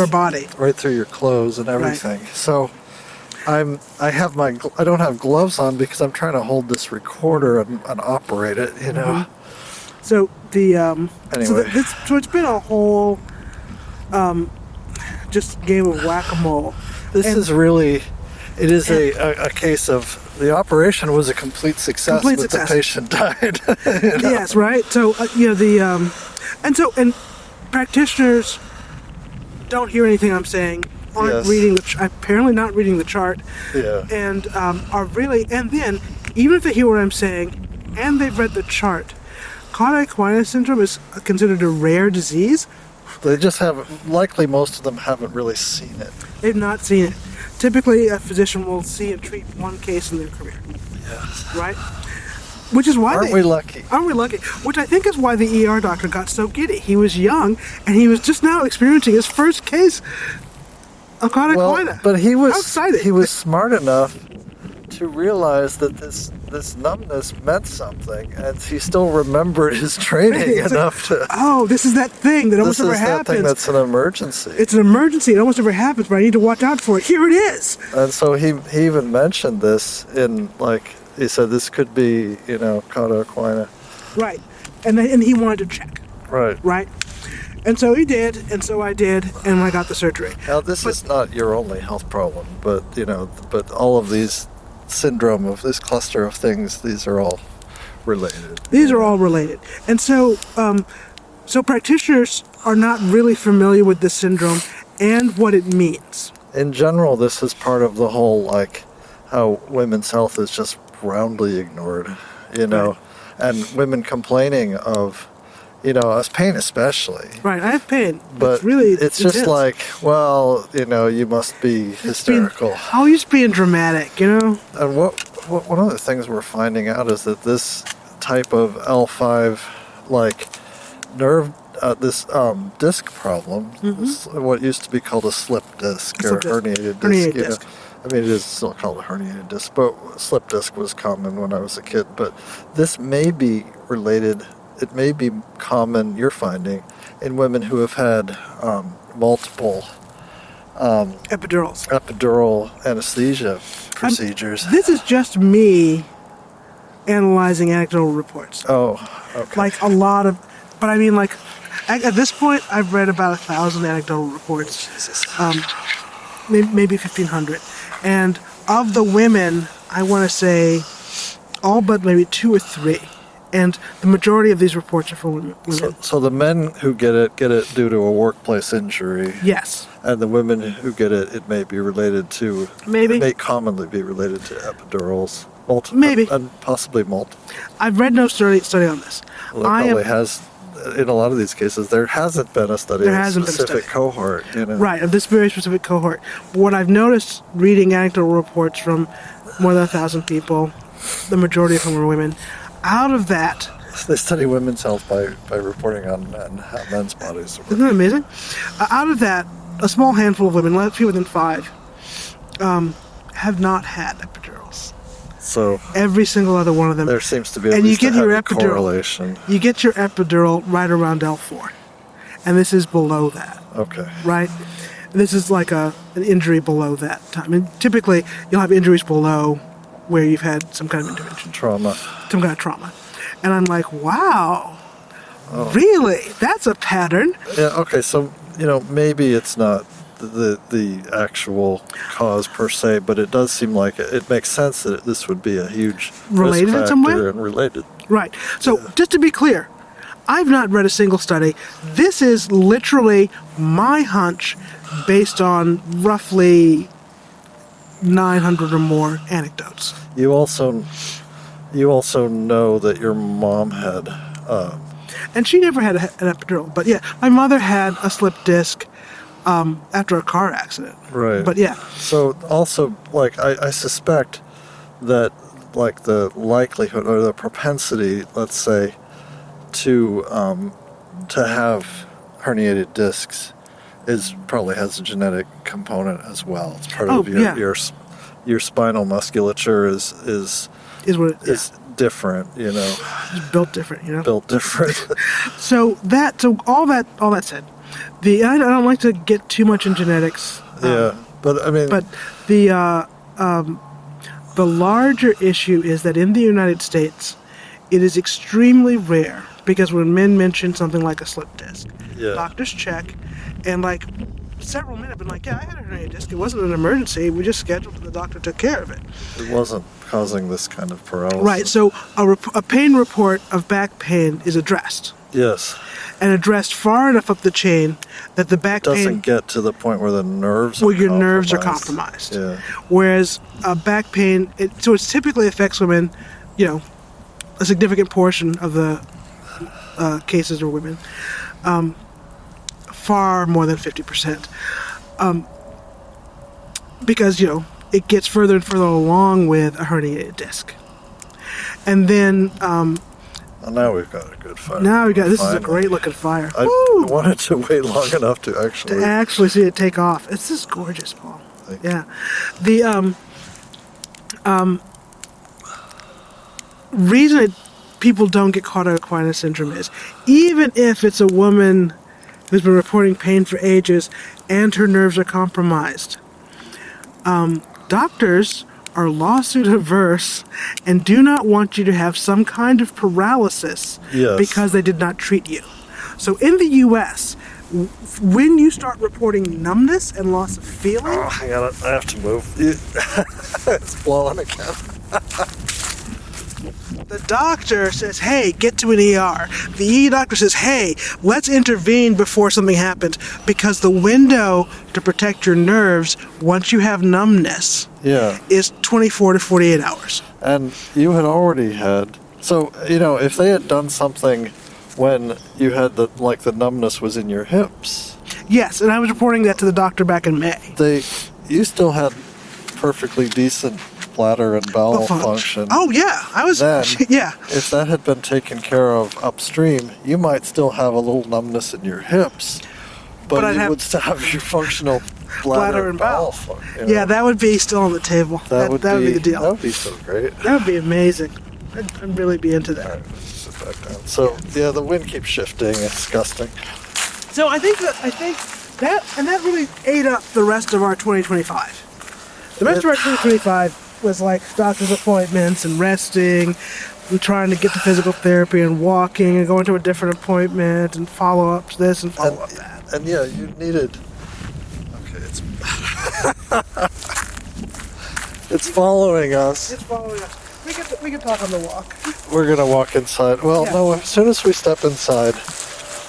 body, right through your clothes and everything. Right. So I don't have gloves on because I'm trying to hold this recorder and operate it, So anyway, so it's been a whole just game of whack-a-mole. It is a case of the operation was a complete success. The patient died. Yes, right. So and practitioners don't hear anything I'm saying, aren't reading apparently not reading the chart, and are really, and then even if they hear what I'm saying and they've read the chart, cauda equina syndrome is considered a rare disease. They just haven't. Likely, most of them haven't really seen it. They've not seen it. Typically, a physician will see and treat one case in their career. Yes. Right? Which is why Aren't we lucky? Which I think is why the ER doctor got so giddy. He was young, and he was just now experiencing his first case of cauda equina. But he was excited. He was smart enough to realize that this numbness meant something, and he still remembered his training enough to. Oh, this is that thing that almost This never is happens. that thing that's an emergency. It's an emergency. It almost never happens, but I need to watch out for it. Here it is. And so he even mentioned this in, like, he said this could be, cauda equina. Right. And he wanted to check. Right. Right. And so he did, and so I did, and I got the surgery. Now, this is not your only health problem, but, but all of these syndrome of this cluster of things, these are all related. These are all related. And so, so practitioners are not really familiar with this syndrome and what it means. In general, this is part of the whole, like, how women's health is just roundly ignored, Right. and women complaining of, us pain especially. Right, I have pain. But it's just intense. like, well, you must be hysterical. You're just being dramatic, And what one of the things we're finding out is that this type of L5, like, nerve, this disc problem, is what used to be called a slip disc or herniated disc. I mean, it is still called a herniated disc, but slip disc was common when I was a kid. But this may be related. It may be common, you're finding, in women who have had multiple epidural anesthesia procedures. This is just me analyzing anecdotal reports. Oh, okay. Like a lot of, but I mean, like, at this point, I've read about 1,000 anecdotal reports. Maybe 1,500. And of the women, I want to say all but maybe 2 or 3. And the majority of these reports are for women. So the men who get it due to a workplace injury. Yes. And the women who get it may be related to. Maybe. It may commonly be related to epidurals. Maybe. And possibly multiple. I've read no study on this. Well, there probably has. In a lot of these cases, there hasn't been a study of a specific cohort. Right, of this very specific cohort. What I've noticed reading anecdotal reports from more than 1,000 people, the majority of whom are women, out of that... They study women's health by reporting on how men's bodies work. Isn't that amazing? Out of that, a small handful of women, fewer than 5, have not had epidurals. So every single other one of them. There seems to be at least a heavy correlation. You get your epidural right around L4, and this is below that. Okay. Right? This is like an injury below that time. And typically, you'll have injuries below where you've had some kind of intervention. Trauma. Some kind of trauma. And I'm like, wow, really? That's a pattern. Yeah, okay, so, maybe it's not the actual cause per se, but it does seem like it makes sense that this would be a huge related risk in some way? and related. Right. So just to be clear, I've not read a single study. This is literally my hunch based on roughly 900 or more anecdotes. You also know that your mom had and she never had an epidural, but yeah, my mother had a slip disc after a car accident. Right. But yeah. So also, like, I suspect that, like, the likelihood or the propensity, let's say, to have herniated discs probably has a genetic component as well. It's part of your spinal musculature is different, It's built different, Built different. So all that said, I don't like to get too much in genetics. But I mean, the larger issue is that in the United States, it is extremely rare because when men mention something like a slip disc, doctors check, and like several men have been like, yeah, I had a herniated disc. It wasn't an emergency. We just scheduled and the doctor took care of it. It wasn't causing this kind of paralysis. Right. So a pain report of back pain is addressed. Yes. And addressed far enough up the chain that the back pain doesn't get to the point where the nerves are your nerves are compromised. Yeah. Whereas back pain, it typically affects women, a significant portion of the cases are women, far more than 50%, because it gets further and further along with a herniated disc, and then. Well, now we've got a good fire. This is a great looking fire. I wanted to wait long enough to actually see it take off. It's just gorgeous, Paul. Thank you. Yeah. Reason people don't get cauda equina syndrome is even if it's a woman who's been reporting pain for ages and her nerves are compromised, doctors are lawsuit averse and do not want you to have some kind of paralysis because they did not treat you. So in the U.S., when you start reporting numbness and loss of feeling... Oh, hang on, I have to move. It's blowing again. The doctor says, hey, get to an ER. The ER doctor says, hey, let's intervene before something happens, because the window to protect your nerves once you have numbness is 24 to 48 hours. And you had already had... So, if they had done something when you had the numbness was in your hips... Yes, and I was reporting that to the doctor back in May. You still had perfectly decent bladder and bowel function. Oh, yeah. If that had been taken care of upstream, you might still have a little numbness in your hips, but you would still have your functional bladder and bowel function. Yeah, that would be still on the table. That would be the deal. That would be so great. That would be amazing. I'd really be into that. All right, sit back down. So, the wind keeps shifting. It's disgusting. So I think that really ate up the rest of our 2025. The rest of our 2025 was like doctor's appointments and resting and trying to get to physical therapy and walking and going to a different appointment and follow up this and follow up that. And you needed... Okay, it's... It's following us. It's following us. We can talk on the walk. We're going to walk inside. Well, no, as soon as we step inside...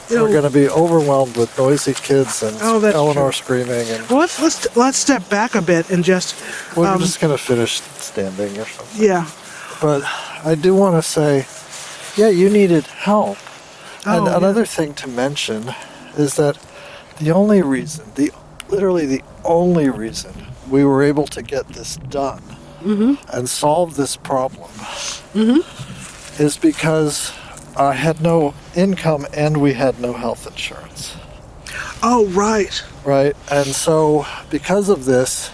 We're going to be overwhelmed with noisy kids and Eleanor screaming. And well, let's step back a bit and just... We're just going to finish standing or something. Yeah. But I do want to say, you needed help. And another thing to mention is that the only reason, literally the only reason we were able to get this done and solve this problem is because I had no income and we had no health insurance. Oh, right. Right. And so because of this,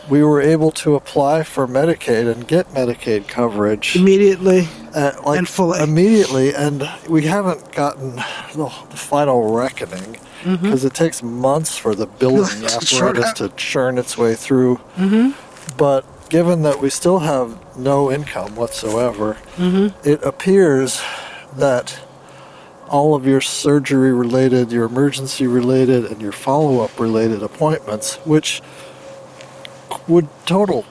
we were able to apply for Medicaid and get Medicaid coverage. Immediately and fully. Immediately. And we haven't gotten the final reckoning because it takes months for the billing apparatus to churn its way through. But given that we still have no income whatsoever, it appears that all of your surgery-related, your emergency-related, and your follow-up related appointments, which would total,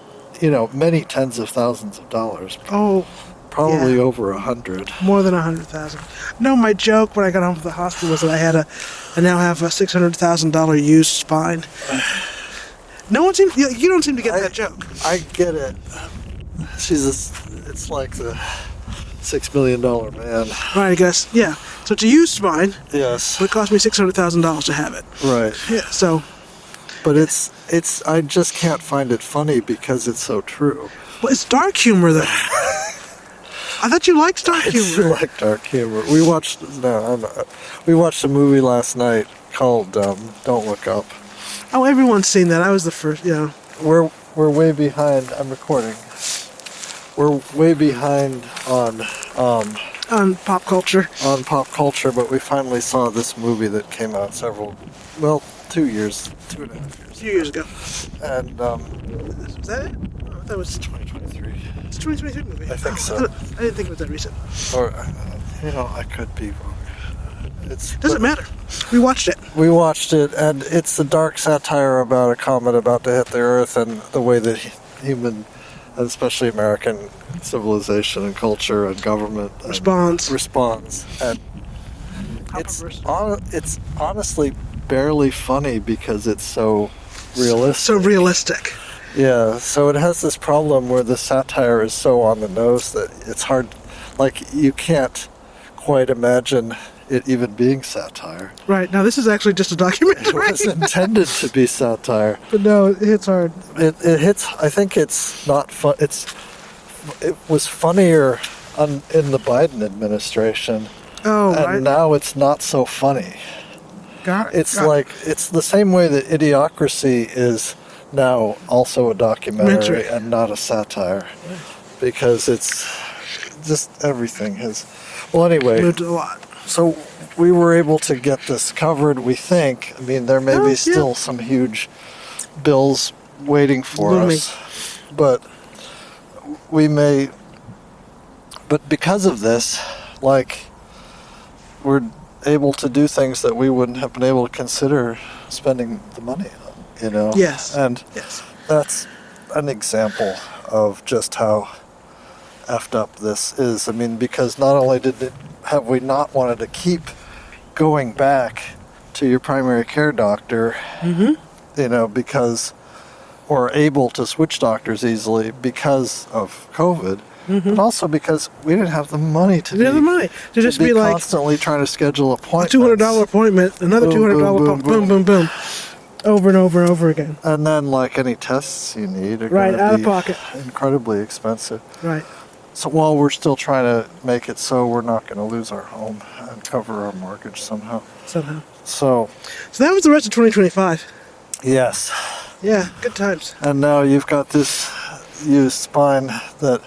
many tens of thousands of dollars. Oh, probably over 100. More than 100,000. No, my joke when I got home from the hospital was that I now have a $600,000 used spine. No one seems. You don't seem to get that joke. I get it. It's like the $6 million man. Right, I guess. Yeah. So it's a used spine. Yes. But it cost me $600,000 to have it. Right. Yeah. So. But it's. I just can't find it funny because it's so true. Well, it's dark humor though. I thought you liked dark humor. I like dark humor. We watched a movie last night called Don't Look Up. Oh, everyone's seen that. I was the first. We're way behind. I'm recording. We're way behind on pop culture. On pop culture, but we finally saw this movie that came out 2.5 years. 2 years ago. And was that it? Oh, that was 2023. It's a 2023 movie. I think so. I didn't think it was that recent. Or I could be wrong. Doesn't matter. We watched it. We watched it, and it's a dark satire about a comet about to hit the Earth and the way that human, and especially American civilization and culture and government responds. And it's honestly barely funny because it's so realistic. So realistic. Yeah, so it has this problem where the satire is so on the nose that it's hard, you can't quite imagine it even being satire. Right, now this is actually just a documentary. It was intended to be satire. But no, it hits hard. It hits, I think it's not fun, it was funnier in the Biden administration. Oh, and right. Now it's not so funny. Got it. It's the same way that Idiocracy is now also a documentary Documentary. and not a satire, because it's just everything has. Well, anyway, Moved a lot. so we were able to get this covered. We think. I mean, there may Oh, be yeah. still some huge bills waiting for Looming. us, but we may. But because of this, like, we're able to do things that we wouldn't have been able to consider spending the money on, you know? Yes. And Yes. that's an example of just how effed up this is. I mean, because not only have we not wanted to keep going back to your primary care doctor, you know, because, or able to switch doctors easily because of COVID, but also because we didn't have the money to The other money to just be like constantly trying to schedule appointments. $200 appointment, another Boom, $200 boom, appointment, boom, boom, boom, boom, over and over and over again. And then, like, any tests you need are Right, going out to of be pocket. incredibly expensive. Right. So while we're still trying to make it so we're not going to lose our home and cover our mortgage somehow. Somehow. So, So that was the rest of 2025. yes. Yeah, good times. And now you've got this used spine that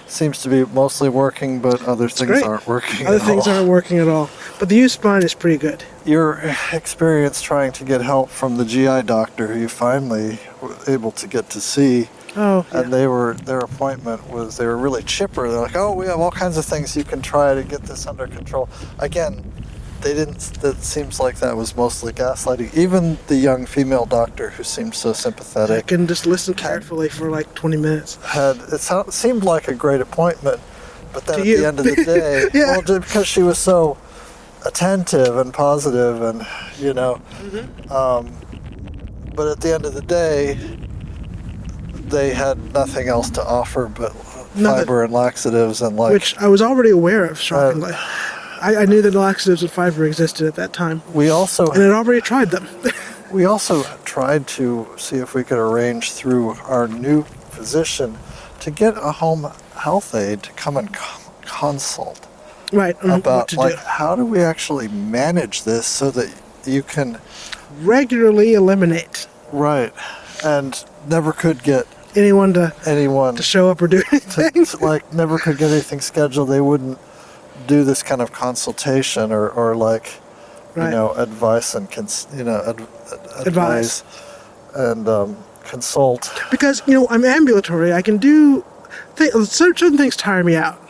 seems to be mostly working, but other things great. aren't working Other at things all. aren't working at all. But the used spine is pretty good. Your experience trying to get help from the GI doctor who you finally were able to get to see, Oh, yeah. and their appointment was, they were really chipper. They're like, oh, we have all kinds of things you can try to get this under control. Again, they didn't, that seems like that was mostly gaslighting. Even the young female doctor who seemed so I sympathetic can just listen carefully for like 20 minutes. seemed like a great appointment, but then To at you. the end of the day, Yeah. well, just because she was so attentive and positive, and you know, but at the end of the day, they had nothing else to offer but Nothing. fiber and laxatives, and like Which I was already aware of, shockingly. I knew that laxatives and fiber existed at that time, we also and I'd already tried them. we also tried to see if we could arrange through our new physician to get a home health aide to come and consult Right, on what about to like do. how do we actually manage this so that you can Regularly eliminate right, and never could get anyone to anyone show up or do anything. like never could get anything scheduled. They wouldn't do this kind of consultation or like Right. you know advice and advise and consult. Because, you know, I'm ambulatory. I can do certain things tire me out.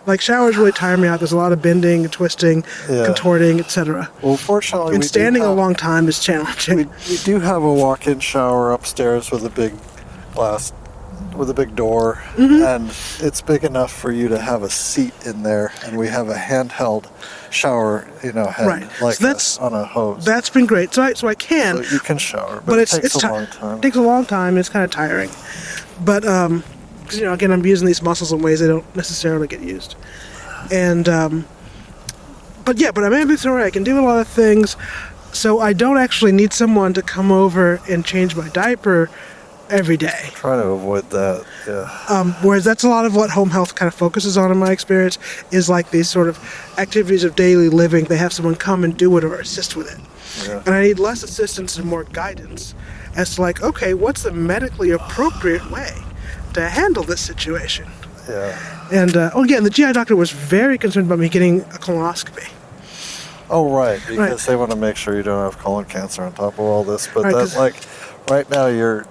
Like showers really tire me out. There's a lot of bending, twisting, Yeah. contorting, etc. Well, fortunately, And we standing do a have, long time is challenging. we do have a walk-in shower upstairs with a big glass, with a big door, and it's big enough for you to have a seat in there. And we have a handheld shower, you know, head Right. like So that's- on a hose. That's been great. So I can, So you can shower, but it it's takes a ti- long time. It takes a long time. It's kind of tiring. But because you know, again, I'm using these muscles in ways they don't necessarily get used. And but I'm ambulatory. I can do a lot of things, so I don't actually need someone to come over and change my diaper every day. Try to avoid that. Yeah. Whereas that's a lot of what home health kind of focuses on in my experience, is like these sort of activities of daily living. They have someone come and do it or assist with it. Yeah. And I need less assistance and more guidance as to like, okay, what's the medically appropriate way to handle this situation? Yeah. And again, the GI doctor was very concerned about me getting a colonoscopy. Oh, right, because Right. they want to make sure you don't have colon cancer on top of all this. But Right, that's 'cause- like, right now, your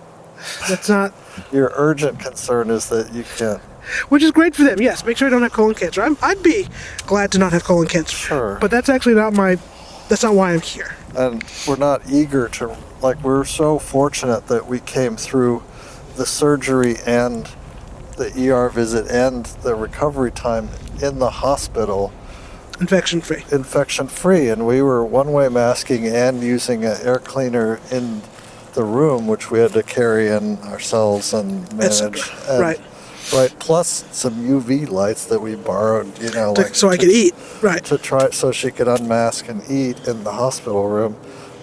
That's not, urgent concern is that you can't. which is great for them. Yes, make sure I don't have colon cancer. I'd be glad to not have colon cancer. Sure. But that's actually that's not why I'm here. And we're not eager to, like, we're so fortunate that we came through the surgery and the ER visit and the recovery time in the hospital Infection free. infection free, and we were one-way masking and using an air cleaner in the room, which we had to carry in ourselves and manage. And- Right. Right. Plus some UV lights that we borrowed, you know, like So I could eat. Right. to try so she could unmask and eat in the hospital room,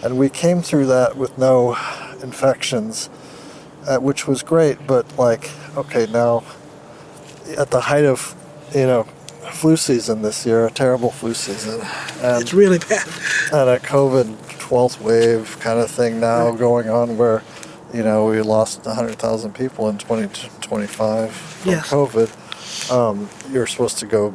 and we came through that with no infections, which was great. But like, okay, now at the height of, you know, flu season this year, a terrible flu season, and It's really bad. a COVID 12th wave kind of thing now going on, where, we lost 100,000 people in 2025 from Yes. COVID. You're supposed to go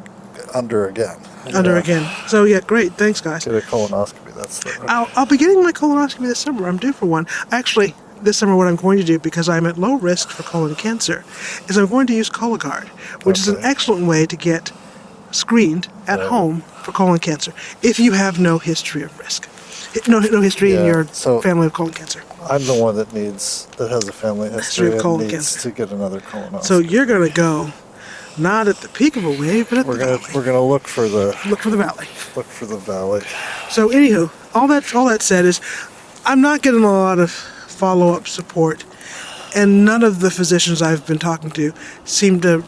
under again. Again. So yeah, great. Thanks, guys. Get a colonoscopy. That's the. I'll be getting my colonoscopy this summer. I'm due for one. Actually, this summer what I'm going to do, because I'm at low risk for colon cancer, is I'm going to use Cologuard, which is an excellent way to get screened at home for colon cancer if you have no history of risk. No history in your family of colon cancer. I'm the one that has a family history of colon and needs cancer. to get another colonoscopy. So you're going to go not at the peak of a wave, but at the valley. We're gonna look for the valley. Look for the valley. So anywho, all that said is, I'm not getting a lot of follow-up support, and none of the physicians I've been talking to seem to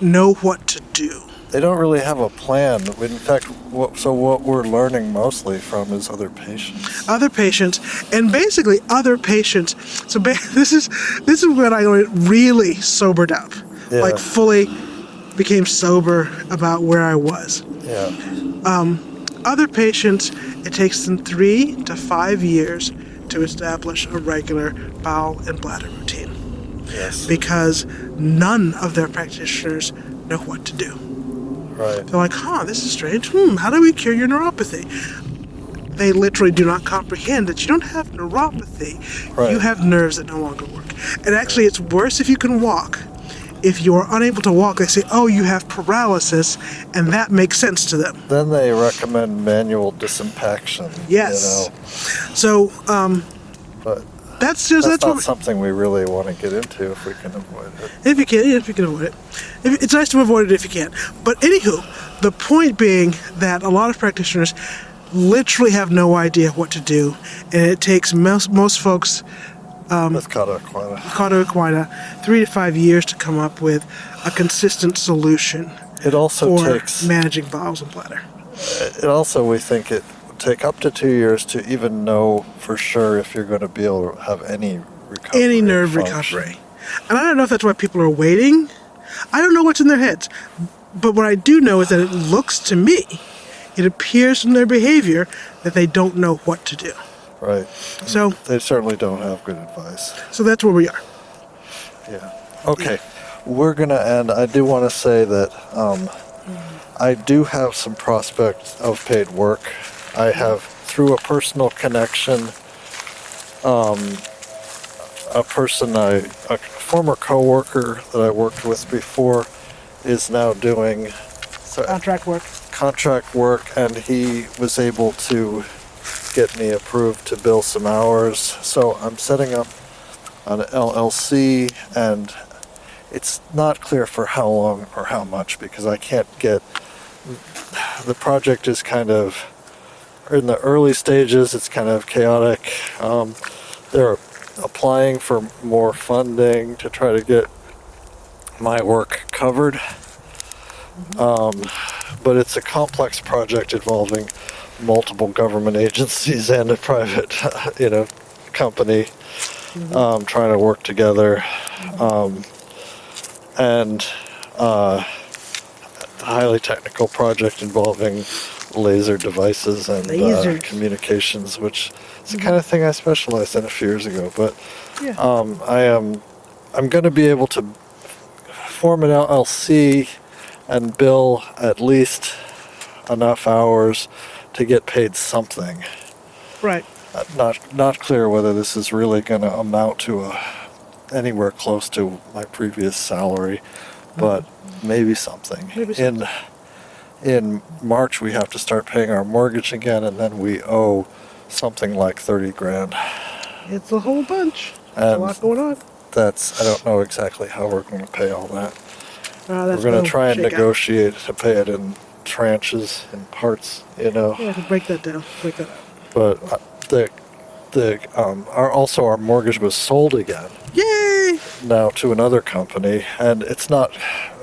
know what to do. They don't really have a plan. In fact, what we're learning mostly from is other patients. Other patients, and basically other patients. So this is when I really sobered up. Yeah. Like fully became sober about where I was. Yeah. Other patients, it takes them 3 to 5 years to establish a regular bowel and bladder routine. Yes. Because none of their practitioners know what to do. Right. They're like, this is strange. How do we cure your neuropathy? They literally do not comprehend that you don't have neuropathy. Right. You have nerves that no longer work. And actually, it's worse if you can walk. If you are unable to walk, they say, you have paralysis, and that makes sense to them. Then they recommend manual disimpaction. Yes. So, but that's not something we really want to get into if we can avoid it. If you can avoid it. It's nice to avoid it if you can. But anywho, the point being that a lot of practitioners literally have no idea what to do, and it takes most folks with cauda equina 3 to 5 years to come up with a consistent solution. It also for takes managing bowels and bladder. It also, we think it would take up to 2 years to even know for sure if you're going to be able to have any recovery. Any nerve recovery. And I don't know if that's why people are waiting. I don't know what's in their heads. But what I do know is that it looks to me, it appears from their behavior that they don't know what to do. Right. So they certainly don't have good advice. So that's where we are. Yeah. Okay. We're going to end. I do want to say that I do have some prospect of paid work. I have, through a personal connection, a former coworker that I worked with before is now doing contract work, and he was able to get me approved to bill some hours. So I'm setting up an LLC, and it's not clear for how long or how much, because I can't get, the project is kind of in the early stages. It's kind of chaotic. They're applying for more funding to try to get my work covered. But it's a complex project involving multiple government agencies and a private, company, trying to work together. And a highly technical project involving laser devices and communications, which is the kind of thing I specialized in a few years ago. But I'm going to be able to form an LLC and bill at least enough hours to get paid something. Right. Not clear whether this is really going to amount to anywhere close to my previous salary, but maybe something. In March we have to start paying our mortgage again, and then we owe something like $30,000. It's a whole bunch. There's a lot going on. I don't know exactly how we're going to pay all that. We're going to try and negotiate to pay it in tranches, in parts, Yeah, to break that down. But our mortgage was sold again. Yay! Now to another company, and it's not,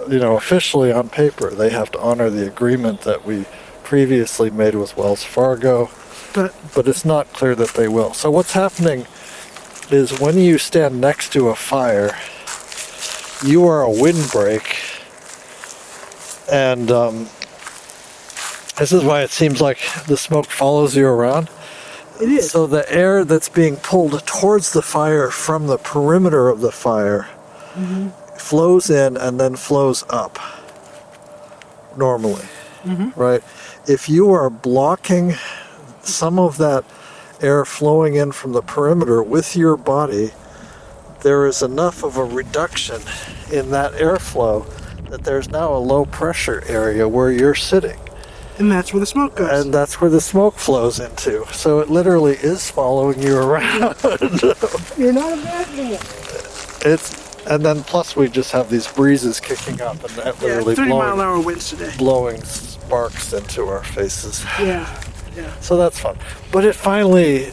officially on paper. They have to honor the agreement that we previously made with Wells Fargo, but it's not clear that they will. So what's happening is when you stand next to a fire, you are a windbreak, and this is why it seems like the smoke follows you around. It is. So the air that's being pulled towards the fire from the perimeter of the fire flows in and then flows up normally, right? If you are blocking some of that air flowing in from the perimeter with your body, there is enough of a reduction in that airflow that there's now a low pressure area where you're sitting. And that's where the smoke goes. And that's where the smoke flows into. So it literally is following you around. You're not imagining it. And then plus we just have these breezes kicking up and that literally 30-mile-an-hour winds today. blowing sparks into our faces. Yeah. So that's fun. But it finally,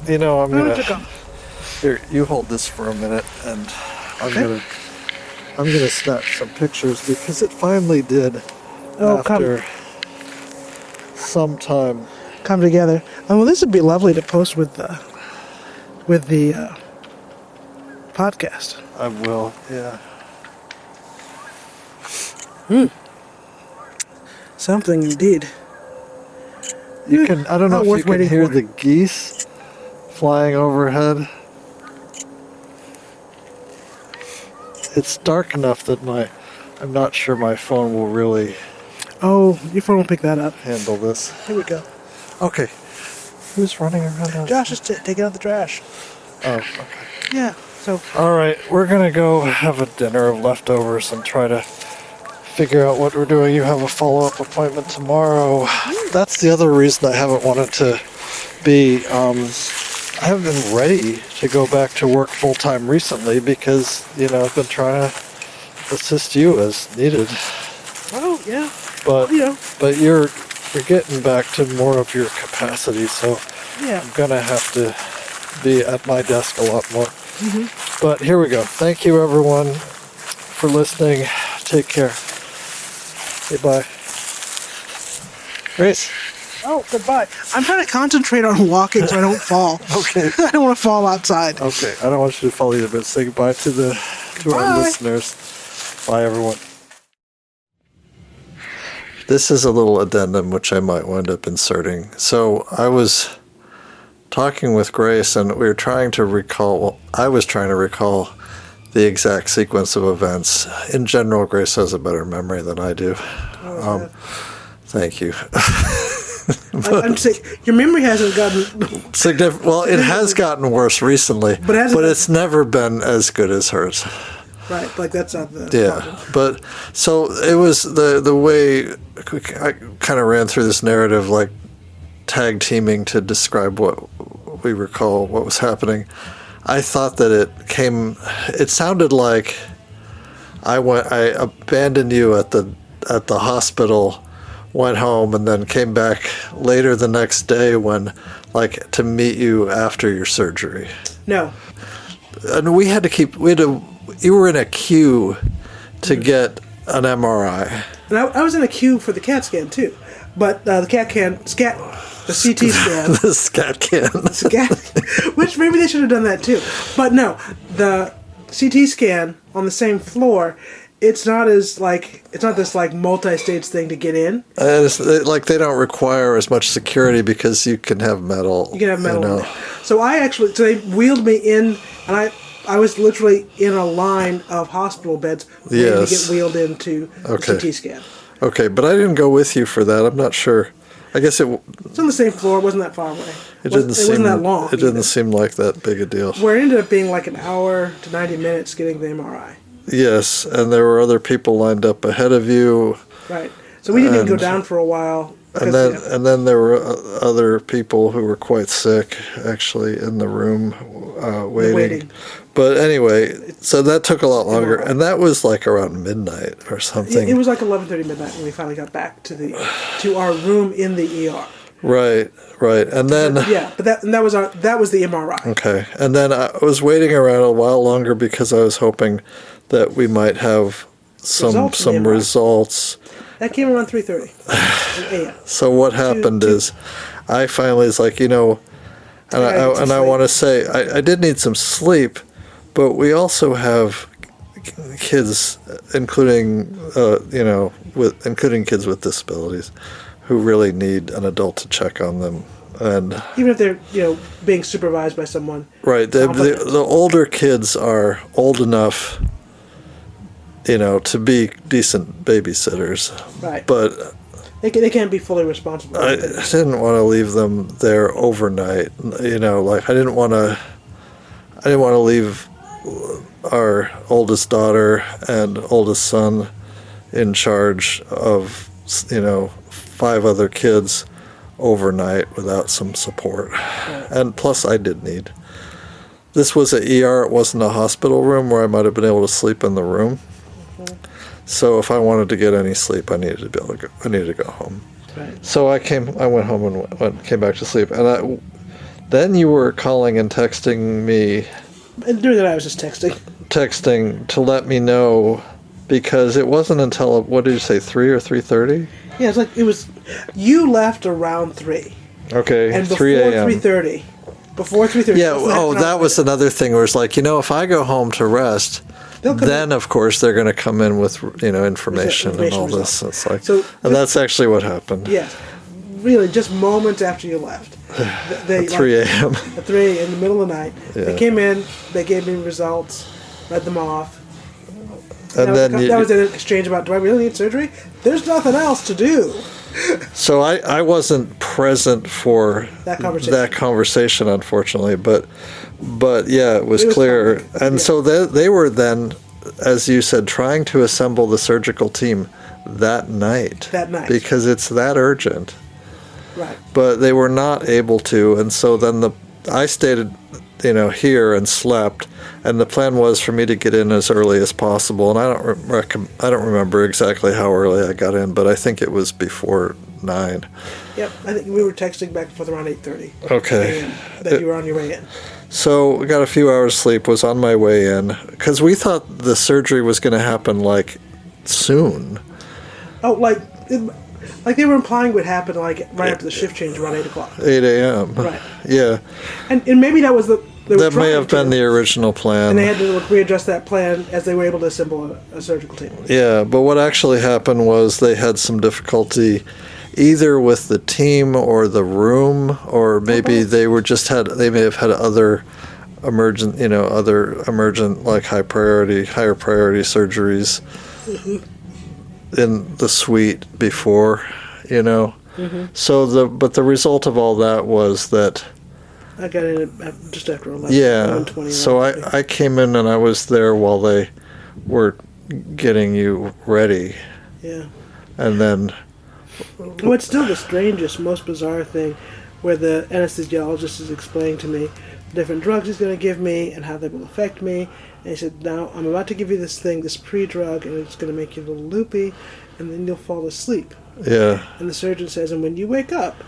I'm gonna. Took off. Here, you hold this for a minute, and I'm gonna snap some pictures because it finally did. After some time. Come together. Oh, well, this would be lovely to post with the podcast. I will. Yeah. Something indeed. You can. I don't know if you can hear for. the geese flying overhead. It's dark enough that I'm not sure my phone will really Oh, your phone will pick that up. handle this. Here we go. Okay. Who's running around outside? Josh is taking out the trash. Oh, okay. Yeah. So All right, we're gonna go have a dinner of leftovers and try to figure out what we're doing. You have a follow-up appointment tomorrow. That's the other reason I haven't wanted to be. I haven't been ready to go back to work full-time recently because I've been trying to assist you as needed. oh yeah. But But you're getting back to more of your capacity, so yeah. I'm gonna have to be at my desk a lot more. But here we go. Thank you everyone for listening. Take care. Okay, bye. Grace. Oh, goodbye. I'm trying to concentrate on walking so I don't fall. Okay. I don't want to fall outside. Okay. I don't want you to fall either, but say goodbye to our listeners. Bye everyone. This is a little addendum which I might wind up inserting. So I was talking with Grace and we were trying to recall, I was trying to recall the exact sequence of events. In general, Grace has a better memory than I do. Thank you. I'm saying your memory hasn't gotten Well, it has gotten worse recently, but it's never been as good as hers. right. Like that's not the problem. But so it was the way I kind of ran through this narrative, like tag teaming to describe what we recall what was happening. I thought that it sounded like I abandoned you at the hospital, went home, and then came back later the next day to meet you after your surgery. No. And you were in a queue to get an MRI. And I was in a queue for the CAT scan too, but the CT scan. The scat can. Which maybe they should have done that too. But no, the CT scan on the same floor, it's not this multi-stage thing to get in. It's like they don't require as much security because you can have metal. You can have metal in there. So they wheeled me in, and I was literally in a line of hospital beds waiting to get wheeled into the CT scan. Okay, but I didn't go with you for that. I'm not sure. I guess it's on the same floor. It wasn't that far away. It wasn't that long. It didn't seem like that big a deal. Where it ended up being like an hour to 90 minutes getting the MRI. Yes, and there were other people lined up ahead of you. Right. So we didn't even go down for a while. And then there were other people who were quite sick, actually, in the room waiting. But anyway, so that took a lot longer, and that was like around midnight or something. It was like 11:30 midnight when we finally got back to our room in the ER. Right, and then but that was the MRI. Okay, and then I was waiting around a while longer because I was hoping that we might have some results. That came around 3:30 a.m. So what happened is, I finally was like, I want to say I did need some sleep, but we also have kids, including kids with disabilities, who really need an adult to check on them and even if they're being supervised by someone. Right. The older kids are old enough, to be decent babysitters. Right. But they can't be fully responsible. I didn't want to leave them there overnight. Like I didn't want to leave our oldest daughter and oldest son in charge of 5 other kids overnight without some support. Right. And plus I did need. This was an ER, it wasn't a hospital room where I might have been able to sleep in the room. Mm-hmm. So if I wanted to get any sleep, I needed to go home. Right. So I went home and came back to sleep. And then you were calling and texting me. And during that I was just texting to let me know, because it wasn't until, what did you say, 3 or 3:30? Yeah, you left around 3. Okay, and 3 a.m. Before 3:30. Yeah, that was another thing where it's like, if I go home to rest, then of course they're going to come in with, information and all this. It's like, and that's actually what happened. Yes, really, just moments after you left. At 3 a.m. At 3 in the middle of the night. Yeah. They came in, they gave me results, read them off. And that was an exchange about, do I really need surgery? There's nothing else to do. So I wasn't present for that conversation, unfortunately, but yeah, it was clear. And so they were then, as you said, trying to assemble the surgical team that night. Because it's that urgent. Right. But they were not able to, and so then I stayed here and slept, and the plan was for me to get in as early as possible. And I don't remember exactly how early I got in, but I think it was before 9. Yep, I think we were texting back and forth around 8:30. Okay. That you were on your way in. So I got a few hours sleep, was on my way in, because we thought the surgery was going to happen soon. Oh, like they were implying would happen right after the shift change around 8 o'clock. 8 a.m. Right. Yeah. And maybe that was that may have been the original plan. And they had to readjust that plan as they were able to assemble a surgical team. Yeah, but what actually happened was they had some difficulty either with the team or the room, or maybe they may have had other emergent like higher priority surgeries in the suite before, Mm-hmm. So but the result of all that was that I got in just after 11. Yeah. So I came in and I was there while they were getting you ready. Yeah. And then. Well, it's still the strangest, most bizarre thing, where the anesthesiologist is explaining to me the different drugs he's going to give me and how they will affect me. And he said, "Now I'm about to give you this pre-drug, and it's going to make you a little loopy, and then you'll fall asleep." Yeah. And the surgeon says, "And when you wake up,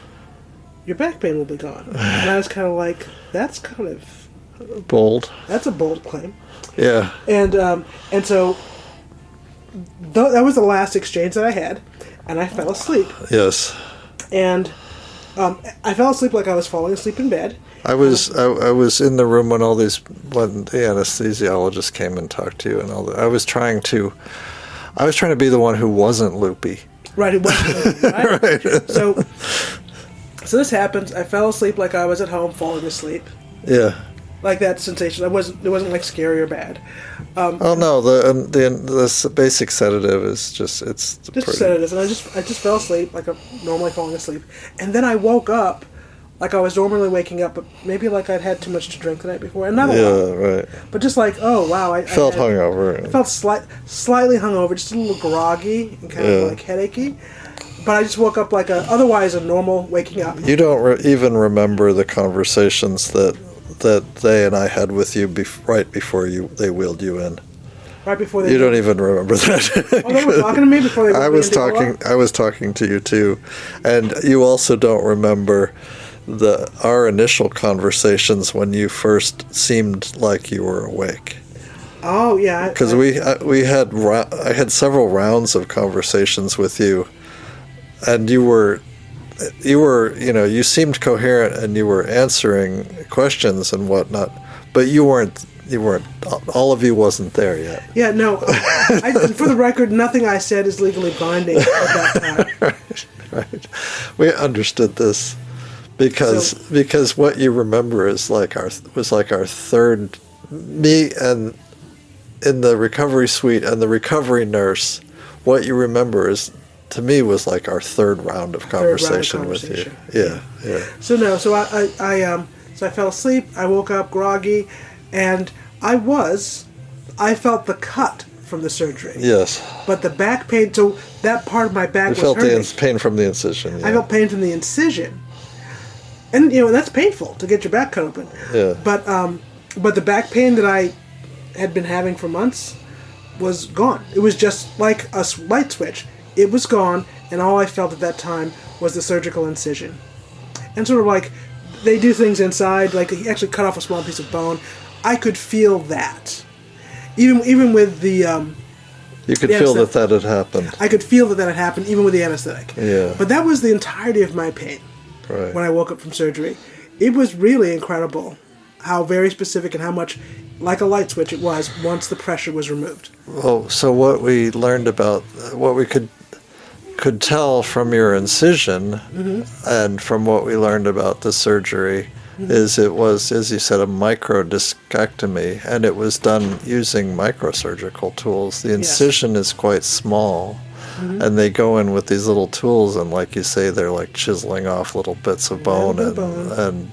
your back pain will be gone." And I was kind of like, that's kind of bold. That's a bold claim. Yeah. And so that was the last exchange that I had, and I fell asleep. Yes. And I fell asleep like I was falling asleep in bed. I was in the room when the anesthesiologist came and talked to you and all that. I was trying to be the one who wasn't loopy. Right, it wasn't loopy, right? Right. So this happens. I fell asleep like I was at home falling asleep. Yeah. Like that sensation. It wasn't like scary or bad. Oh no, the basic sedative is just sedative, and I just fell asleep like I'm normally falling asleep, and then I woke up like I was normally waking up, but maybe like I'd had too much to drink the night before, and not a lot. Yeah, right. But just like, oh wow, I felt hungover. I felt slightly hungover, just a little groggy and kind of like headachy. But I just woke up like otherwise a normal waking up. You don't even remember the conversations that they and I had with you right before they wheeled you in. Right before they. You don't even remember that. Oh, they were talking to me before they. I was talking to you too, and you also don't remember our initial conversations when you first seemed like you were awake. Oh yeah. Because I had several rounds of conversations with you, and you seemed coherent and you were answering questions and whatnot, but you weren't, all of you wasn't there yet. Yeah, no. For the record, nothing I said is legally binding at that time. Right. We understood this. Because what you remember is like our third, me and in the recovery suite and the recovery nurse. What you remember is, to me, was like our third round of conversation with you. Yeah. So I fell asleep. I woke up groggy, and I felt the cut from the surgery. Yes. But the back pain, so that part of my back was hurting. You felt the pain from the incision. Yeah. I felt pain from the incision. And, that's painful to get your back cut open. Yeah. But the back pain that I had been having for months was gone. It was just like a light switch. It was gone, and all I felt at that time was the surgical incision. And sort of like, they do things inside, like he actually cut off a small piece of bone. I could feel that. Even with the... you could feel that had happened. I could feel that had happened, even with the anesthetic. Yeah. But that was the entirety of my pain. Right. When I woke up from surgery. It was really incredible how very specific and how much like a light switch it was once the pressure was removed. Well, so what we learned about, what we could tell from your incision and from what we learned about the surgery is it was, as you said, a microdiscectomy, and it was done using microsurgical tools. The incision is quite small. And they go in with these little tools, and like you say, they're like chiseling off little bits of bone and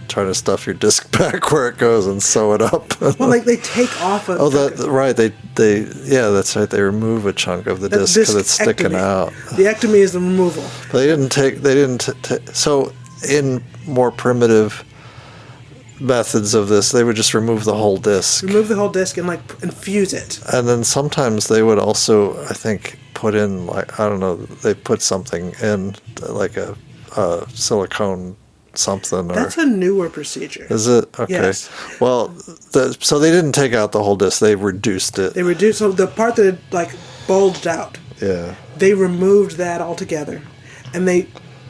trying to stuff your disc back where it goes and sew it up. Well, like they take off a... right. That's right. They remove a chunk of the disc because it's sticking out. The ectomy is the removal. But they didn't so in more primitive methods of this, they would just remove the whole disc. Remove the whole disc and infuse it. And then sometimes they would also, I think, put in they put something in like a silicone something. That's a newer procedure. Is it? Okay. Yes. Well, so they didn't take out the whole disc. They reduced it. So the part that had bulged out. Yeah. They removed that altogether, and they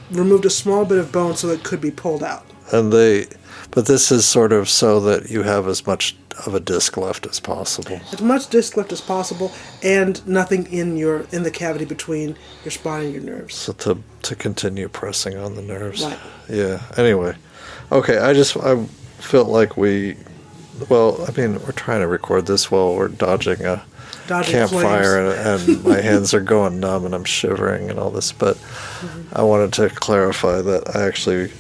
removed a small bit of bone so it could be pulled out. But this is sort of so that you have as much of a disc left as possible. As much disc left as possible, and nothing in the cavity between your spine and your nerves. So to continue pressing on the nerves. Right. Yeah. Anyway, okay. I felt like we're trying to record this while we're dodging a campfire, and my hands are going numb, and I'm shivering and all this. But I wanted to clarify that I actually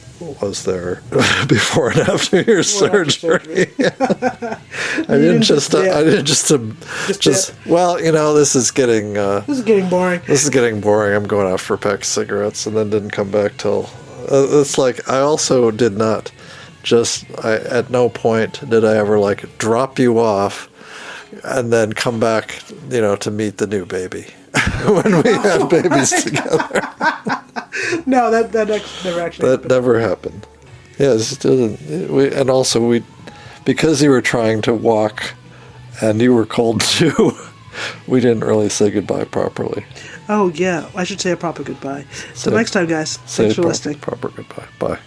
was there before and after your surgery. I didn't just well, this is getting boring. This is getting boring. I'm going out for a pack of cigarettes and then didn't come back till it's like I also did not at no point did I ever drop you off and then come back, to meet the new baby when we had babies together. No, that never actually happened. That never happened. Yeah, it didn't. Because you were trying to walk and you were cold too, we didn't really say goodbye properly. Oh, yeah. I should say a proper goodbye. So next time, guys. Thanks for listening. Proper goodbye. Bye.